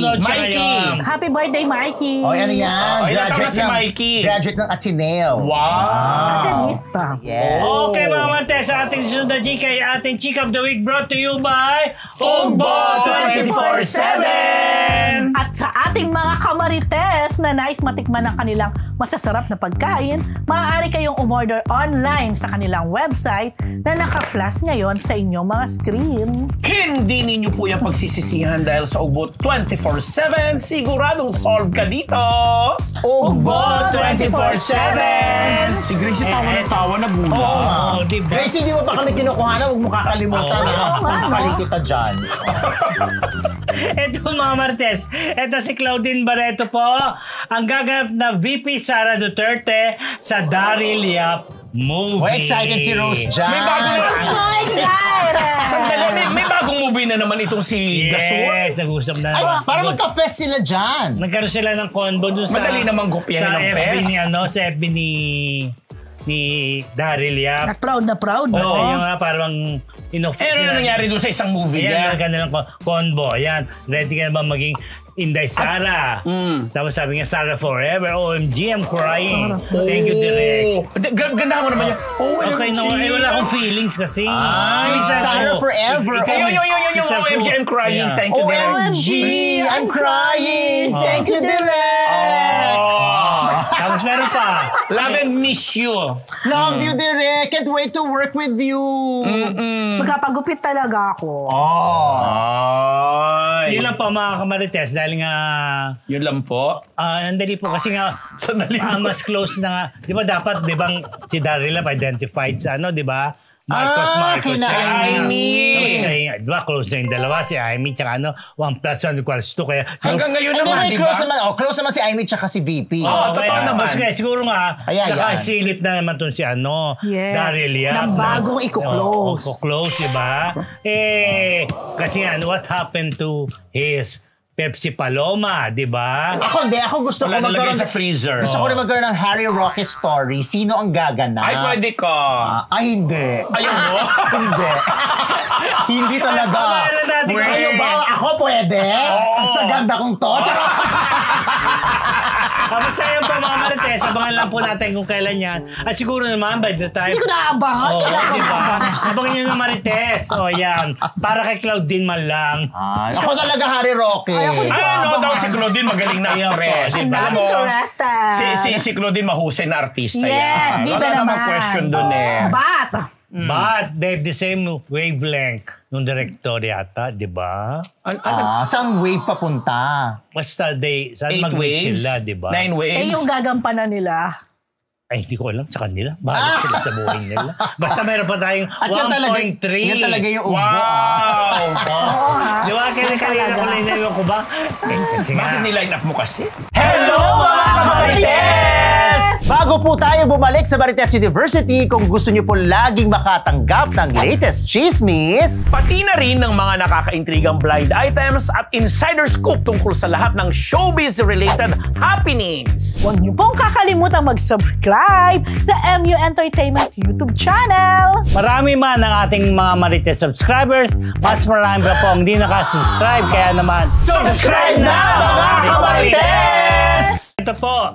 Happy birthday, Mikey. O, ano yan? ilan taon na si Mikey? Graduate ng Ateneo. Wow. Tenista. Yes. Okay mga Martes, sa ating sunod na chika ay ating Chika of the Week brought to you by Ugbo 24/7! At sa ating mga kamarites na nais matikman ang kanilang masasarap na pagkain, maaari kayong umorder online sa kanilang website na naka-flash ngayon sa inyong mga screen. Hindi ninyo po yung pagsisisihan dahil sa Ugbo 24/7, siguradong solve ka dito. Ugbo 24/7! Si Gracie tawa na tawa, nagmula. Oo, di ba? Gracie, hindi mo pa kami kinukuhanan. Huwag mo kakalimutan. Sampalin kita dyan. Ito mga Martes, ito si Claudine Barreto po, ang gaganap na VP Sara Duterte sa Daryl Yap movie. Oh, excited si Rose dyan. May bago na So excited! Sandali, may bagong movie na naman itong si Gasol. Yes, nag-usap na. Ay, para magka-fest sila dyan. Nagkaroon sila ng combo dun sa... Madali namang gopyahin sa ng FB fest. Sa FB ni Daryl Yap. At proud na proud, no? Oo, yung nga parang Ano nangyari doon sa isang movie Ayan, niya? ang kanilang combo. Ayan, ready ka na ba maging Inday Sara? Tapos sabi nga, Sara forever. OMG, I'm crying. Thank you, Direk. Ganda mo naman yan. Okay, no, wala akong feelings kasi. Sara forever. Yung OMG, I'm crying. Thank you, Direk. OMG, I'm crying. Thank you, Direk. Tapos meron pa. Love and miss you. Love you, Direk. Can't wait to work with you. Magkapagupit talaga ako. Ay. Yun lang pa mga kamarites dahil nga Yun lang po. nandali po kasi nga Sandali po. mas close na nga. Di ba dapat, di ba si Daryl Yap identified sa di ba? Marcos. kina Amy. Di ba close na yung dalawa, si Amy tsaka 1 plus 1 equals 2. Kaya, Hanggang ngayon Hindi, naman, may di close ba? naman. Close naman si Amy tsaka si VP. Totoo naman. Kaya, siguro nga, Kaya yan. nakasilip na naman itong si Daryl Yap. Nang bagong iko-close. Iko-close, di ba? Kasi what happened to his Pepsi Paloma, di ba? Ako hindi. Ako gusto ko Wala nalagay magkaroon sa freezer. Gusto ko rin magkaroon ng Harry Roque story. Sino ang gaganap? Ay, pwede ka. Ay, hindi. Ayaw mo? Hindi. Hindi talaga. Meron natin Kayo ba? Ako pwede? Sa ganda kong to? Tsaka, Masaya po mga Marites. Abangan lang po natin kung kailan yan. At siguro naman by the time... Hindi ko naabangan. Diba? Abangan nyo na Marites. Yan. Para kay Claudine man lang. Ako talaga Harry Roque. Daw si Claudine magaling na actress. Alam mo, si Claudine mahusay na artista yan. Yes, di ba Wala naman? namang question dun eh. But they have the same wavelength nung director yata, di ba? Saan wave papunta? Basta saan 8 mag-meet waves? sila, di ba? 9 waves? Yung gagampanan nila. Ay, hindi ko alam sa kanila. Bakit sila sa buhay nila? Basta meron pa tayong 1.3. Yan talaga yung ugbo. Wow! Di ba? Kaya ko na inilong ko ba? Kasi Bakit niline up mo kasi? Hello mga Marites! Bago po tayo bumalik sa Marites University, kung gusto niyo po laging makatanggap ng latest chismis, Pati na rin ng mga nakakaintrigang blind items at insider scoop tungkol sa lahat ng showbiz-related happenings. Huwag niyo pong kakalimutan mag-subscribe sa MU Entertainment YouTube channel. marami man ang ating mga Marites subscribers, mas marami pa po ang hindi nakasubscribe. Kaya naman, subscribe na mga Marites! ito po,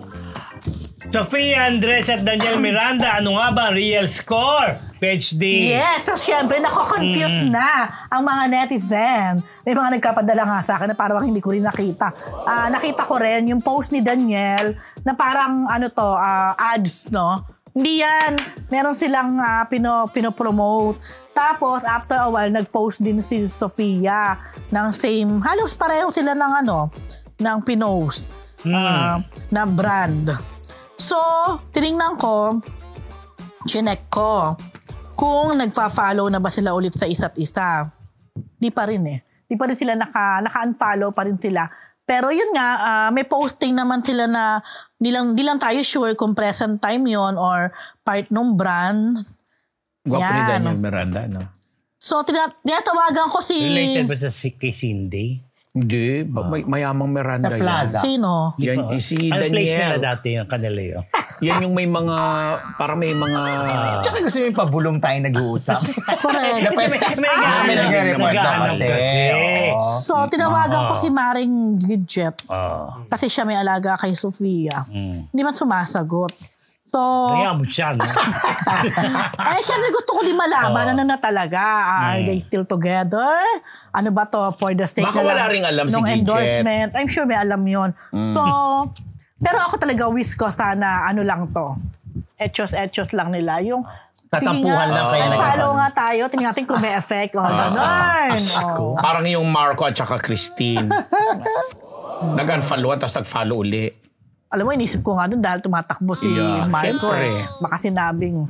Sofia Andres at Daniel Miranda, ano nga ba ang real score? PhD. Yes, so syempre nako-confuse na ang mga netizen. May mga nagkapadala nga sa akin na parang hindi ko rin nakita. Nakita ko rin yung post ni Daniel na parang ads, no? Hindi yan. Meron silang pinopromote. Tapos, after a while, nag-post din si Sofia ng same, halos pareho sila ng pinost na brand. So, tinignan ko, chinek ko, kung nagpa-follow na ba sila ulit sa isa't isa. Di pa rin eh. Di pa rin sila naka-unfollow pa rin sila. Pero yun nga, may posting naman sila na di lang tayo sure kung present time yon or part nung brand. Gwapo ni Yan. Daniel Miranda, no? So, tinatawagan ko si... Related ba sa kay Cindy? Hindi. Mayamang Miranda Sa plaza. Sino? yan. Si Ano place nila Daniel. dati yung kanila yun? Yan yung may mga... Parang may mga... Tsaka gusto mo yung pabulong tayo nag-uusap. Correct. May naghahanap kasi. So, tinawagan ko si Maring Gidget. Kasi siya may alaga kay Sofia. Hindi man sumasagot. So, Nayamot siya, no? syempre gusto ko din malaman ano na talaga. Are they still together? Ano ba to for the sake Baka wala ring alam si nung Gidget. endorsement? I'm sure may alam yon. So, pero ako talaga wish ko sana lang to. Etchos lang nila. Yung Tatampuhan lang kayo. follow nga tayo. Tingnan natin kung may effect. Ganun. Parang yung Marco at saka Christine. Nag-unfollowan tapos nag-follow uli. Alam mo, inisip ko nga doon dahil tumatakbo si Marco. syempre. Baka sinabing,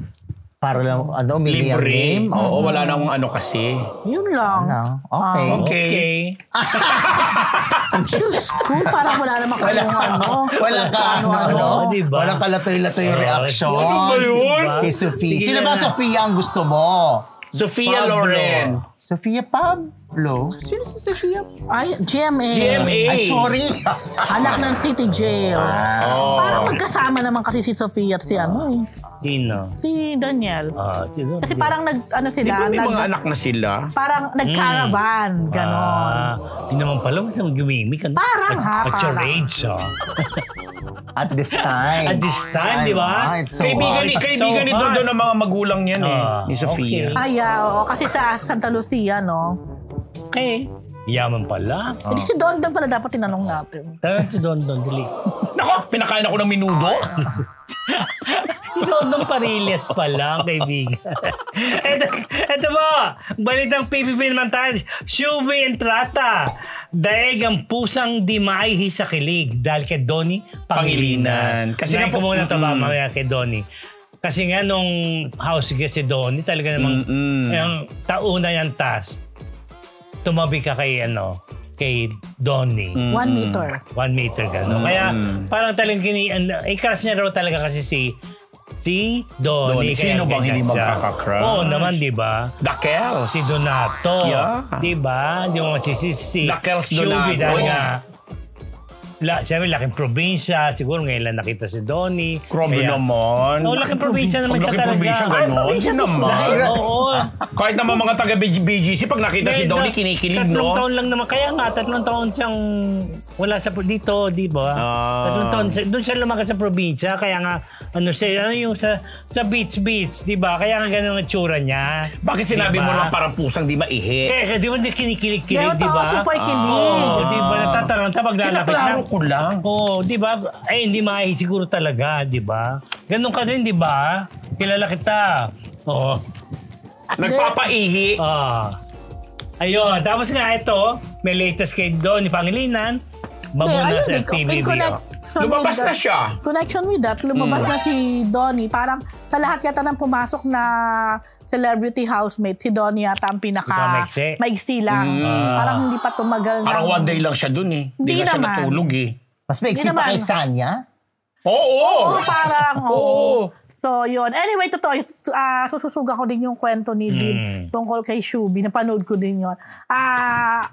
Para lang, umili ang Libre. name. Oo, wala nang kasi. yun lang. Okay. Okay. Diyos ko, parang wala naman kayong Walang diba? Walang kalatoy-latoy reaction. Ano ba yun? Kay Sofia. Sino ba Sofia ang gusto mo? Sofia Pablo. Loren. Sofia Pablo? Sino si Sofia? Ay, GMA. GMA. Ay, sorry. Anak ng City Jail. Parang magkasama naman kasi si Sofia at si Sino? si Daniel. Sino? Kasi parang Di ba may mga anak na sila? parang nagkaravan, ganon. Hindi naman pala, mas gumimik. Parang At your parang. age, At this time. At this time, di ba? It's so Kaibigan hard. kaibigan ni so hard. Dodo ng mga magulang niyan ni Sofia. okay. Ay, oo. Kasi sa Santa Lucia, no? Okay. Yaman pala. Hindi si Don pala dapat tinanong natin. Tara si Don, dali. Nako, pinakain ako ng minudo. Don Parillas pala, kaibigan. Ito po, balitang PBB naman tayo. Shubi Entrata. Daig ang pusang di maihi sa kilig dahil kay Donnie Pangilinan. Kasi Kasi nga ko po- muna ito mamaya kay Donnie. Kasi nga nung house guest si Donnie, talaga namang yung tauna yung task. Tumabi ka kay kay Donnie. 1 meter. 1 meter gano'n. Kaya parang talagang crush niya raw talaga kasi si Donnie. Donnie. Sino bang hindi magkaka-crush? Oo naman, di ba? Dakels. Si Donato. Yeah. Di ba? Di mo si Dakels Shubi Donato. dahil nga siyempre, laking probinsya. Siguro ngayon lang nakita si Donnie. Grabe naman. Oo, laking probinsya naman siya Laking talaga. probinsya, gano'n. Probinsya Hindi naman. Oo. Kahit naman mga taga-BGC, pag nakita si Donnie, kinikilig, 3 no? taon lang naman. Kaya nga, 3 taon siyang Wala sa dito, di ba? Doon siya lumakas sa probinsya, kaya nga yung sa beach, di ba? Kaya nga ganun ang itsura niya. Bakit sinabi mo lang parang pusang di maihi? Di ba kinikilig-kilig, di ba? Super kilig. Di ba? Natataranta pag lalapit na. Kinaklaro ko lang. Di ba? Hindi maihi siguro talaga, di ba? Ganun ka rin, di ba? Kilala kita. Nagpapaihi. Ayun, tapos nga ito, may latest kay Donnie Pangilinan. Mamuna sa PBB. Lumabas na siya. Connection with that, lumabas na si Donnie. Parang sa lahat yata ng pumasok na celebrity housemate, si Donnie yata ang maigsi lang. Parang hindi pa tumagal. Parang one day lang siya dun eh. Hindi nga siya natulog eh. Mas maigsi pa kay Sanya? Oo! Parang, So, yun. Anyway, totoo. Sususuga ko din yung kwento ni Dean tungkol kay Shubi. Napanood ko din yun.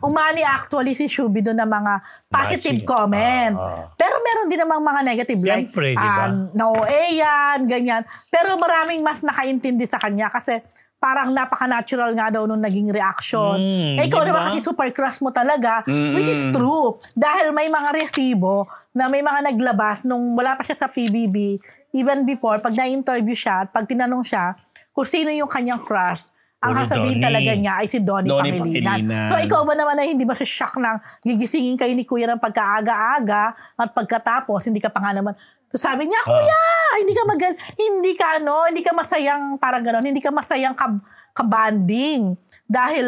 Umani actually si Shubi doon ng mga positive comment. Pero meron din namang mga negative. Siyempre, like, diba? no-OA yan, ganyan. Pero maraming mas nakaintindi sa kanya kasi parang napaka-natural nga daw nung naging reaction. Ikaw diba? naman kasi super crush mo talaga, which is true. Dahil may mga resibo na may mga naglabas nung wala pa siya sa PBB, even before, pag na-interview siya at pag tinanong siya kung sino yung kanyang crush, ang sasabihin talaga niya ay si Donnie Pangilinan. So ikaw ba naman ay hindi ba sa shock ng gigisingin kayo ni Kuya ng pagkaaga-aga at pagkatapos, hindi ka pa nga naman. So sabi niya, Kuya, hindi ka masayang parang gano'n, hindi ka masayang kabanding. Dahil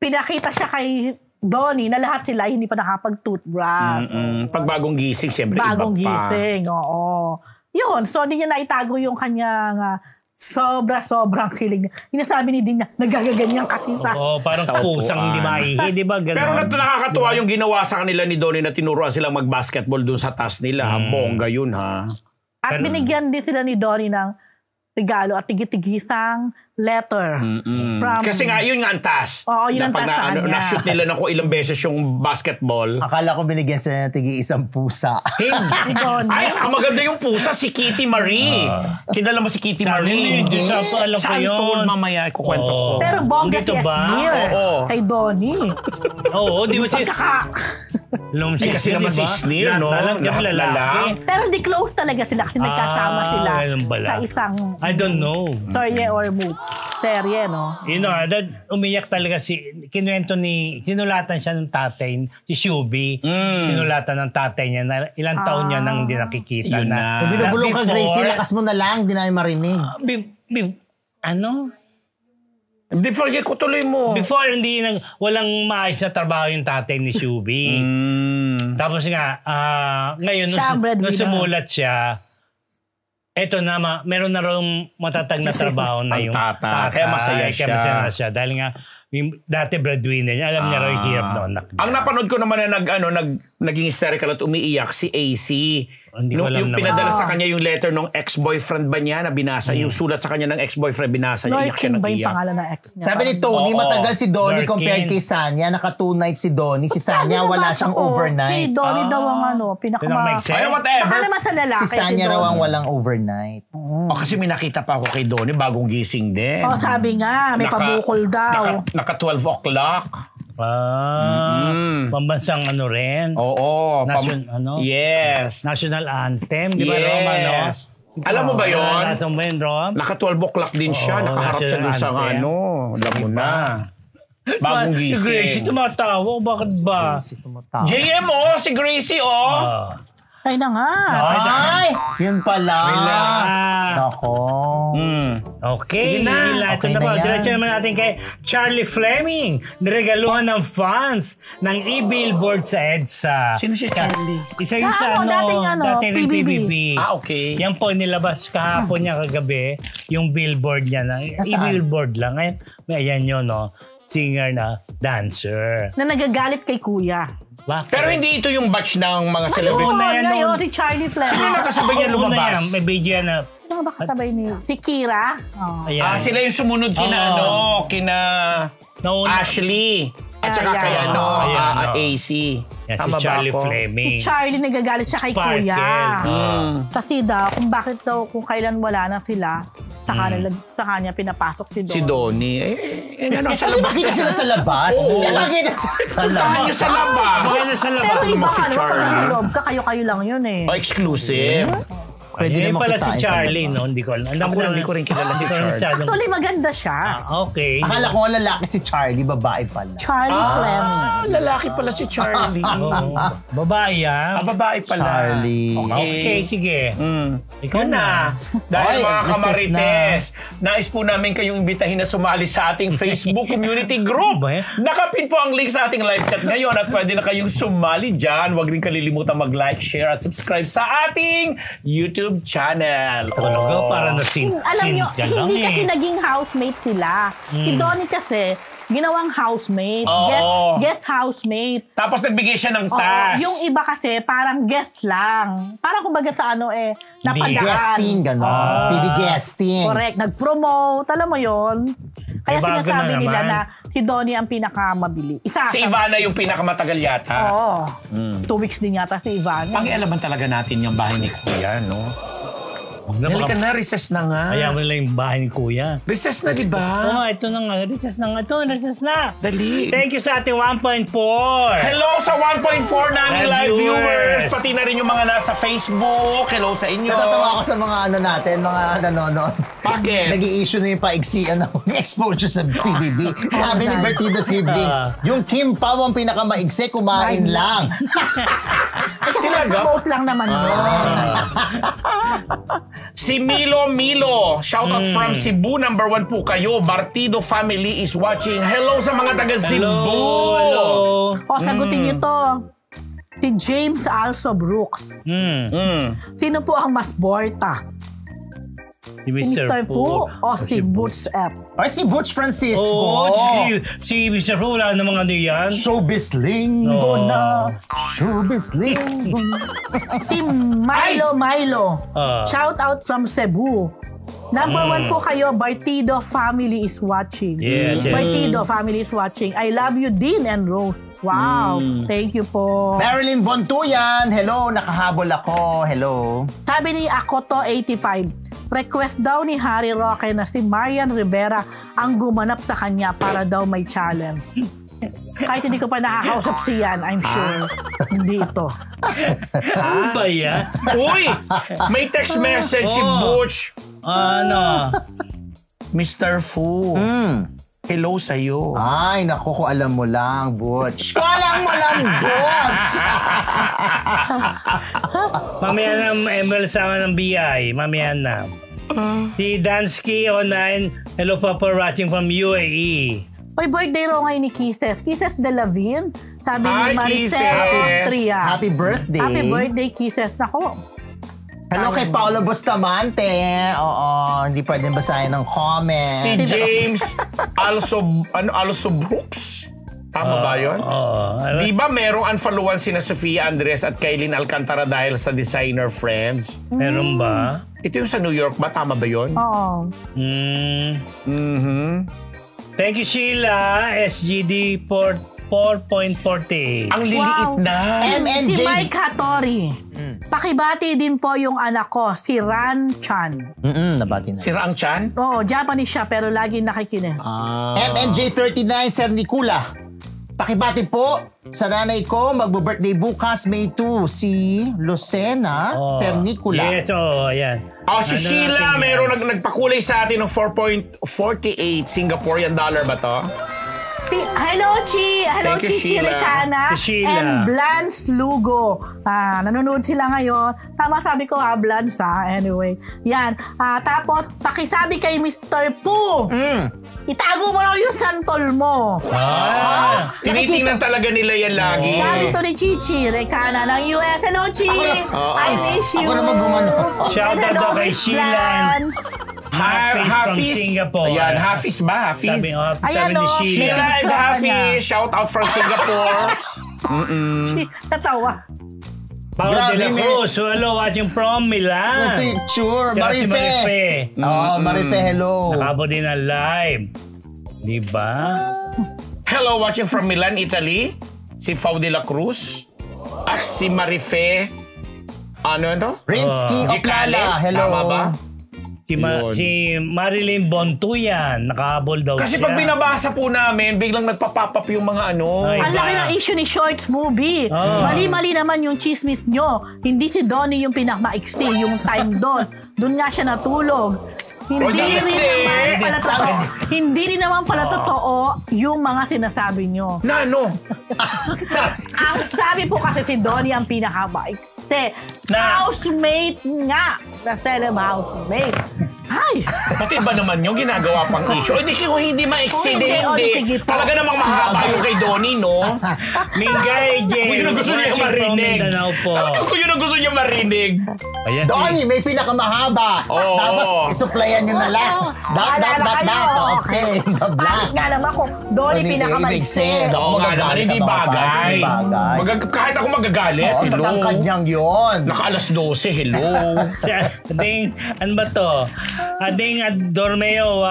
pinakita siya kay Donnie na lahat sila hindi pa nakapag-toothbrush. Pag bagong gising, siyempre iba pa. Bagong gising, oo. Yun, so hindi niya naitago yung kanyang sobrang kilig niya. Inasabi ni Dean na nagagaganyan kasi sa... parang pusang hindi maihi, di ba? Ganon. Pero nakakatuwa yung ginawa sa kanila ni Donnie na tinuruan silang mag-basketball dun sa taas nila. Bongga yun, ha? At binigyan din sila ni Donnie ng regalo at tigitigisang letter. Kasi nga, yun nga ang task. Oo, yun ang task sa kanya. Na-shoot nila na kung ilang beses yung basketball. Akala ko binigyan sila ng isang pusa. Ni Donnie. Ay, ang maganda yung pusa, si Kitty Marie. Kilala mo si Kitty Marie? Hindi sa alam ko yun. Saan mamaya, kukwento ko. Pero bongga si Esnir kay Donnie. Oo, di ba si... Kasi naman si Esnir, no? Lahat lalaki. Pero di close talaga sila kasi nagkasama sila sa isang... I don't know. Serye or movie. Serye, no? You know, umiyak talaga sinulatan siya ng tatay, si Shubi. Sinulatan ng tatay niya na ilang taon niya nang hindi nakikita na. Kung binubulong ka, Gracie, lakas mo na lang, di namin marinig. Before, tuloy mo. Before, walang maayos na trabaho yung tatay ni Shubi. Tapos nga, ngayon, nung sumulat siya, eto na, meron na raw matatag na trabaho na yung tatay. Kaya masaya siya. Dahil nga, dati breadwinner niya, alam niya raw yung hirap noon. Ang napanood ko naman na naging hysterical at umiiyak si AC. Yung pinadala sa kanya yung letter ng ex-boyfriend ba niya na binasa, yung sulat sa kanya ng ex-boyfriend binasa niya, iyak siya ba yung nag-iyak. pangalan ng ex niya? Sabi ni Tony, matagal si Donnie compared kay Sanya. Naka 2 nights si Donnie. Si Sanya wala siyang overnight. Si Donnie daw ang Ay, whatever. Baka naman sa lalaki. Si Sanya raw ang walang overnight. Kasi may nakita pa ako kay Donnie, bagong gising din. Sabi nga, may pabukol daw. Naka 12 o'clock. Pambansang rin. Oo. Yes. National anthem, di ba, yes. Roma, no? Alam mo ba yun? Nasaan ba yun, Rom? Naka 12 o'clock din siya. Nakaharap siya dun sa alam mo na. Bagong gising. Si Gracie tumatawa. Bakit ba? JM, si Gracie, Ay na nga. Ay! Yun pala. Nako. Okay. Sige na. Ito na po. Diretso naman natin kay Charlie Fleming. Niregaluhan ng fans ng e-billboard sa EDSA. Sino si Charlie? Isa yung sa dating PBB. Okay. Yan po nilabas kahapon niya kagabi. Yung billboard niya na. E-billboard lang. Ayan yun, no? Singer na dancer. Na nagagalit kay Kuya. Bakit? Pero hindi ito yung batch ng mga celebrity. Ngayon, si Charlie Fleming. Sino nakasabay niya lumabas? May video na. Sino ba kasabay niya? Si Kira. Sila yung sumunod kina Ashley. At saka kay AC. Yan, si Charlie Fleming. Si Charlie nagagalit siya kay Kuya. Kasi daw, kung kailan wala na sila, Sa kanya pinapasok si Donnie. Si Donnie. Sa Hindi labas. makita sila sa labas. Oo. Makita sila sa Puntahan labas. niyo sa labas. Maganda sa labas. Pero iba si ka, Charlie. kapag sa loob ka, kayo-kayo lang yun eh. Oh, exclusive. Pwede Ayun naman pala si kitain sa Charlie, labas. no? Hindi ko alam. Hindi ko rin kilala si Charlie. Actually, maganda siya. Okay. Akala ko nga lalaki si Charlie, babae pala. Charlie Flem. Lalaki pala si Charlie. Oo. Babae, Babae pala. Charlie. Okay, sige. Ikaw na. Dahil Oy, mga recess kamarites, nais po namin kayong imbitahin na sumali sa ating Facebook community group. Ba eh? Nakapin po ang link sa ating live chat ngayon at pwede na kayong sumali dyan. Huwag rin kalilimutan mag-like, share at subscribe sa ating YouTube channel. Talaga, para na Alam nyo, ka lang hindi kasi eh. naging housemate sila. Si Donnie kasi, ginawang housemate. Oo. Guest housemate. Tapos nagbigay siya ng Oo, task. yung iba kasi, parang guest lang. Parang kumbaga sa napadaan. Guesting, gano'n. TV guesting. Correct. Nag-promote. Alam mo yon. Kaya May bago sinasabi na nila naman. na si Donnie ang pinakamabili. Si Ivana yung pinakamatagal yata. Oo. 2 weeks din yata si Ivana. Pakialaman talaga natin yung bahay ni Kuya, no? Dali ka na, recess na nga. Kaya mo lang yung bahay ni Kuya. Recess na, di ba? Oh, ito na nga. Recess na nga. Recess na. Dali. Thank you sa ating 1.4. Hello sa 1.4 naming Live live viewers. viewers. Pati na rin yung mga nasa Facebook. Hello sa inyo. Natatawa ako sa mga natin, mga nanonood. Bakit? Nag-i-issue na yung paigsian ng exposure sa PBB. Sabi ni Bertido Siblings, yung Kim Pao ang pinakamaigsi, kumain lang. Promote lang naman yun. Si Milo, shout out from Cebu. Number 1 po kayo. Bartido family is watching. Hello sa mga taga Cebu. Hello. O, sagutin niyo to. Si James Also Brooks. Sino po ang mas borta? Si Si Mr. Fu o si Butch F? Or si Butch Francisco. Oh, si Mr. Fu, wala namang ano yan. Showbiz Linggo na. Showbiz Linggo na. Si Milo. Shout out from Cebu. Number 1 po kayo, Bartido family is watching. Yes, yes. Bartido family is watching. I love you, Dean and Rose. Wow, thank you po. Marilyn Bontuyan. Hello, nakahabol ako. Hello. Sabi ni Akoto85, request daw ni Harry Roque na si Marian Rivera ang gumanap sa kanya para daw may challenge. Kahit hindi ko pa nakakausap siyan, I'm sure. Hindi ito. Ano ba yan? Uy! May text message si Butch. Ano? Mr. Fu. Hello sa'yo. Ay, naku, kung alam mo lang, Butch. Kung alam mo lang, Butch! Mamaya na ML sama ng BI. Mamaya na. Si Dansky online. Hello, Papa, watching from UAE. Oy, birthday raw ngayon ni Kisses. Kisses de la Vigne. Sabi ni Hi, Maricel Kisses. Tria. Happy birthday. Happy birthday, Kisses. Ako. Hello kay Paolo Bustamante. Oo, hindi pwedeng basahin ng comment. Si James Also Brooks. Tama ba yun? Di ba merong unfollowan sina Sofia Andres at Kailin Alcantara dahil sa designer friends? Meron ba? Ito yung sa New York ba? Tama ba yun? Oo. Thank you, Sheila. SGD 4.48. Ang liliit Wow. na. MNJ. Si Mike Hattori. Pakibati din po yung anak ko, si Ran Chan. Nabati na. Si Rang Chan? Oo, Japanese siya pero lagi nakikinig. MNJ39, Sir Nicula. Pakibati po sa nanay ko, magbo-birthday bukas, May 2, si Lucena, Sir Nicula. Yes, ayan. Si Ano Sheila, natin yan? meron nagpakulay sa atin ng 4.48 Singaporean dollar ba to? Hello, Chi! Hello, Thank you, Chi Sheila. Chiricana Si Sheila. and Blance Lugo. Nanonood sila ngayon. Tama sabi ko Blance Anyway. Yan. Tapos, pakisabi kay Mr. Poo. Itago mo raw yung santol mo. Tinitingnan talaga nila yan lagi. Sabi to ni Chichi Recana ng US. Hello, Chi! I miss you. Ako naman gumano. Shout out daw kay Sheila. Hafiz from Singapore. Ayan, Hafiz ba? Hafiz? Sabi Ayan, ni oh, Sheila. Sheila and Picture Hafiz, niya. shout out from Singapore. Chi, natawa. Paolo de la Grabe, Cruz. Hello, watching from Milan. Picture, Kaya si Marife. Marife. Marife, hello. Nakabo din ang live. Diba? Hello, watching from Milan, Italy. Si Fau de la Cruz. At si Marife. Ano ito? Rinsky Jicale. Oplala, hello. Tama ba? Si Si Marilyn Bontuyan, nakahabol daw Kasi siya. pag binabasa po namin, biglang nagpa-pop up yung mga ano. Ay, Ang laki ng issue ni Shorts movie. Mali-mali naman yung chismis nyo. Hindi si Donnie yung pinakamaiksi, yung time doon. Doon nga siya natulog. Hindi rin naman pala totoo yung mga sinasabi nyo. Na ano? Ang sabi po kasi si Donnie ang pinakamaiksi. Housemate nga. Na celeb housemate. Ay! Pati ba naman yung ginagawa pang issue? Hindi maiksi din. Sige po. Talaga namang mahaba yung kay Donnie, no? Mingay, Jen. Yun ang gusto niya marinig. Yun ang gusto niya marinig. Ayan, Donnie, may pinakamahaba. Tapos, isuplayan nyo na lang. Dot. Okay, the black. Bakit nga naman kung Donnie pinakamaiksi? Oo nga naman, hindi bagay. Kahit ako magagalit, Sa hello. tangkad niyang yun. Naka-alas 12, hello. ano ba to? Ading Dormeo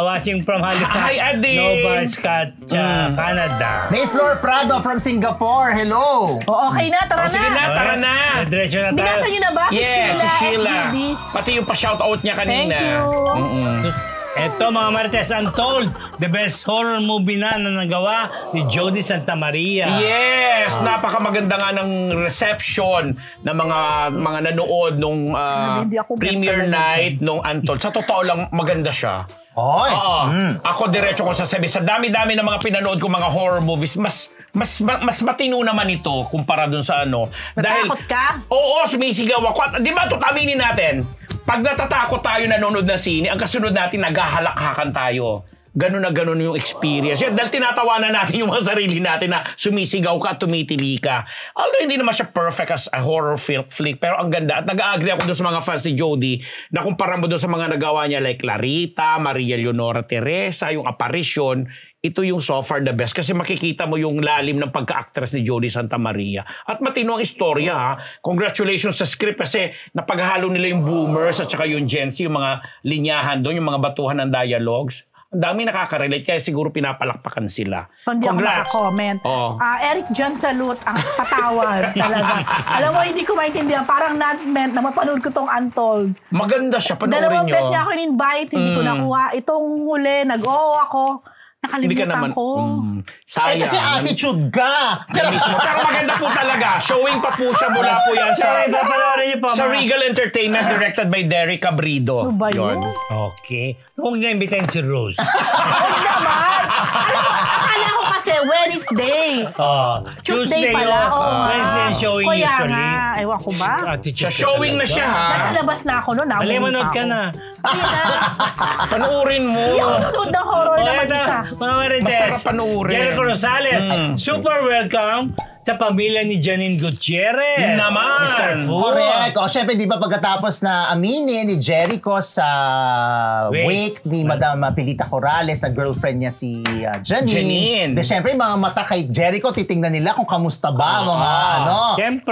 watching from Halifax, Hi, Ading. Nova Scotia, Canada. May Flor Prado from Singapore. Hello. Okay na, tara na. Sige na, tara na. Diretso na tayo. Binasa niyo na ba? Yes, si Sheila. FGD? Pati yung pa-shoutout niya kanina. Thank you. Ito mga Marites, Untold, the best horror movie na nagawa ni Jody Santa Maria. Yes, napakamaganda nga ng reception ng mga nanood nung hindi ako premiere talaga night nung Untold. Sa totoo lang, maganda siya. Oy. Oo. Ako diretso ko sasabi, sa dami-dami ng mga pinanood ko mga horror movies, mas matino naman ito kumpara dun sa ano. Natakot ka? Oo, sumisigaw ako. At, di ba, aminin natin, pag natatakot tayo nanonood ng sine, ang kasunod natin, naghahalakhakan tayo. Ganun na ganun yung experience. Yan, dahil tinatawanan natin yung mga sarili natin na sumisigaw ka, tumitili ka. Although hindi naman siya perfect as a horror flick, pero ang ganda. At nag-agree ako doon sa mga fans ni Jody na kumpara mo doon sa mga nagawa niya like Clarita, Maria Leonora Teresa, yung Apparition, ito yung so far the best kasi makikita mo yung lalim ng pagka-actress ni Jody Santa Maria. At matino ang istorya ha. Congratulations sa script kasi napaghalo nila yung boomers at saka yung Gen Z, yung mga linyahan doon, yung mga batuhan ng dialogues. Ang dami nakaka-relate kaya siguro pinapalakpakan sila. Hindi ako makakomment. Eric John Salute, ang patawad talaga. Alam mo, hindi ko maintindihan. Parang not meant na mapanood ko tong Untold. Maganda siya, panoorin nyo. Dalawang beses niya ako in-invite, hindi ko nakuha. Itong huli, nag-oo ako. Nakalimutan ko. Sayang. Kasi attitude ka. Mismo. Pero maganda po talaga. Showing pa po siya mula po yan sa Regal Entertainment directed by Derek Cabrido. Ano ba yun? Okay. Huwag niya imbitahin si Rose. Huwag naman. Alam mo, akala ko kasi Wednesday. Tuesday pala. Wednesday showing Kaya usually. nga, ewan ko ba? Siya showing na siya ha. Nakalabas na ako noon. Manood ka na. Panoorin mo. Hindi ako nanood ng horror naman isa. Mga Marites, Masarap panoorin. Jericho Rosales, super welcome sa pamilya ni Janine Gutierrez. Naman. Mr. Fu. Correct. O, syempre, di ba pagkatapos na aminin ni Jericho sa wake ni Madam Pilita Corrales na girlfriend niya si Janine. De, syempre, mga mata kay Jericho, titingnan nila kung kamusta ba mga ano.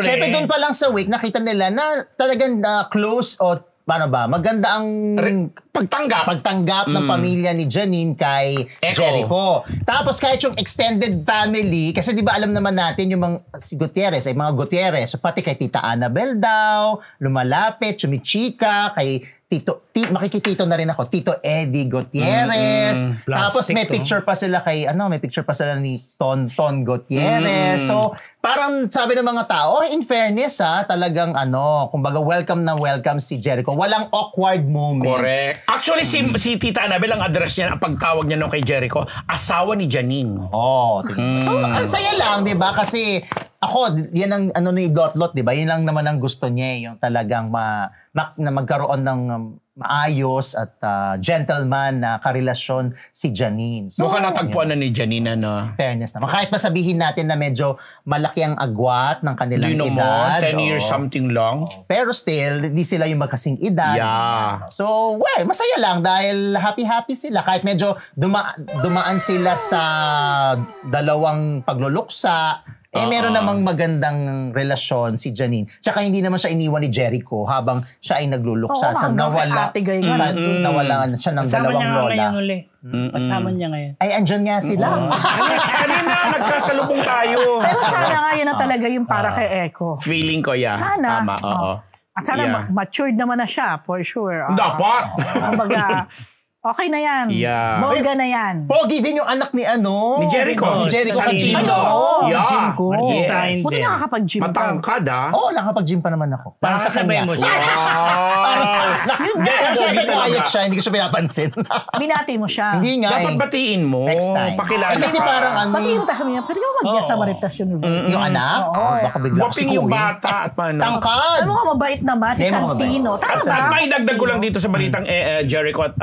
Syempre, doon pa lang sa wake, nakita nila na talagang close o paano ba? Maganda ang pagtanggap ng pamilya ni Janine kay Jericho. Tapos kahit yung extended family, kasi di ba alam naman natin yung mga si Gutierrez, ay mga Gutierrez, so pati kay Tita Annabel daw, lumalapit, chumichika, kay makikitito na rin ako, Tito Eddie Gutierrez. Tapos may picture pa sila kay, may picture pa sila ni Tonton Gutierrez. So, parang sabi ng mga tao, in fairness talagang kumbaga welcome na welcome si Jericho. Walang awkward moments. Correct. Actually, si Tita Annabel, ang address niya, ang pagtawag niya nung kay Jericho, asawa ni Janine. So, ang saya lang, di ba? Kasi ako, yan ang ni Dotlot, di ba? Yan lang naman ang gusto niya, yung talagang na magkaroon ng maayos at gentleman na karelasyon si Janine. So, mukhang natagpuan na ni Janine, fairness naman. Kahit pa sabihin natin na medyo malaki ang agwat ng kanilang edad. 10 years something lang. Pero still, hindi sila yung magkasing edad. Yeah. So, masaya lang dahil happy-happy sila. Kahit medyo dumaan sila sa dalawang pagluluksa, meron namang magandang relasyon si Janine. Tsaka hindi naman siya iniwan ni Jericho habang siya ay nagluluksa. Nawala siya ng dalawang lola. Kasama niya ngayon. Ay, andyan nga sila. Kanina, nagkasalubong tayo. Pero sana nga yun na talaga yung para kay Echo. Feeling ko, Sana. Tama, oo. At sana matured naman na siya, for sure. Dapat. Kumbaga, okay na yan. Yeah. Bolga na yan. Pogi din yung anak ni ano? Ni Jericho. Si Jericho Santino. Santino. Yeah. Gym ko. Yes. Buti nakakapag-gym ka. Matangkad Oo, nakapag-gym pa naman ako. Para sa Nakakasabay kanya. mo siya. Para sa Pero syempre Pogi talaga. quiet siya, hindi ko siya pinapansin. Binati mo siya. Hindi nga Dapat eh. batiin mo. Next time. Pakilala Kasi ka. parang ano, Pati yung tayo niya, pwede ka mag-guest sa Maritas University. yung anak, baka bigla Waping yung bata at paano. Tangkad. Ano nga, mabait naman si Hindi mo Santino. Tama ba? At maidagdag ko lang dito sa balitang Jericho at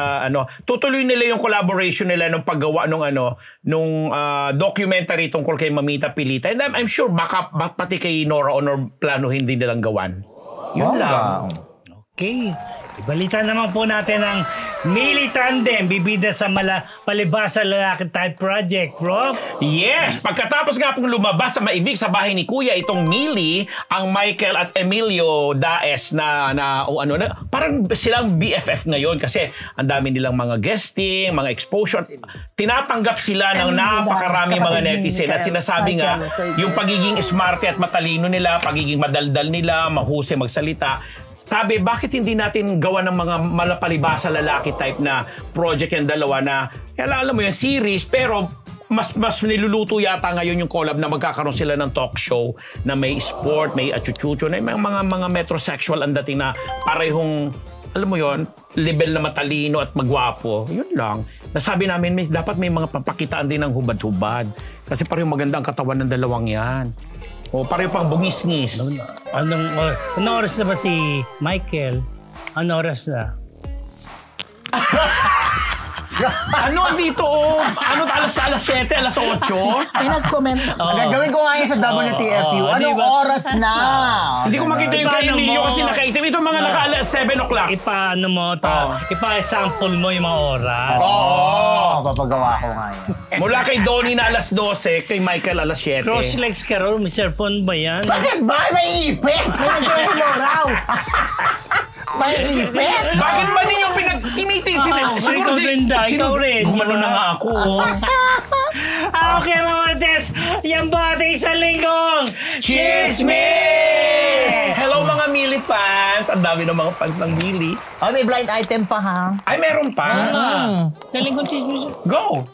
tutuloy nila yung collaboration nila nung paggawa nung documentary tungkol kay Mamita Pilita. And I'm sure baka pati kay Nora Honor planuhin din nilang gawan. Yun lang. Okay. Ibalita naman po natin ang Mili Tandem, bibida sa Palibasa Lalaki Type Project, bro. Yes! Pagkatapos nga pong lumabas sa maibig sa bahay ni Kuya itong Mili, ang Michael at Emilio Daes na parang silang BFF ngayon kasi ang dami nilang mga guesting, mga exposure. Tinatanggap sila ng napakarami mga netizen at sinasabi nga yung pagiging smarte at matalino nila, pagiging madaldal nila, mahusay magsalita. Sabi, bakit hindi natin gawa ng mga malapalibasa lalaki type na project yung dalawa na, alam mo yung series, pero mas niluluto yata ngayon yung collab na magkakaroon sila ng talk show na may sport, may achuchucho, na may mga metrosexual ang dating na parehong, alam mo yon, level na matalino at magwapo. Yun lang. Nasabi namin, dapat may mga papakitaan din ng hubad-hubad. Kasi parehong maganda ang katawan ng dalawang yan. O pareho pang bungis-ngis. Anong oras na ba si Michael? Anong oras na? Ano dito? Ano alas 7, alas 8? May nag-comment. Gagawin ko nga yun sa WTFU. Anong oras na? Hindi ko makita yung kay Paano Emilio mo? kasi nakaitim. Ito mga naka 7 o'clock. Ipaano mo? Ipa-sample mo yung mga oras. Oo, papagawa ko nga yan. Mula kay Donnie na alas 12, kay Michael alas 7. Cross-legs ka raw, may cellphone ba yan? Bakit ba? May ipit! Pinag-gawin mo raw. May ipit! Bakit ba ninyo tinititin? Ikaw rin da, ikaw rin. Gumano na nga ako. Okay mga Martes, yan ba ating isang linggong Chismis! Hello mga Mili fans! Ang dami ng mga fans ng Mili. Oh, may blind item pa ha? Ay, meron pa. Sa linggong chismis. Go!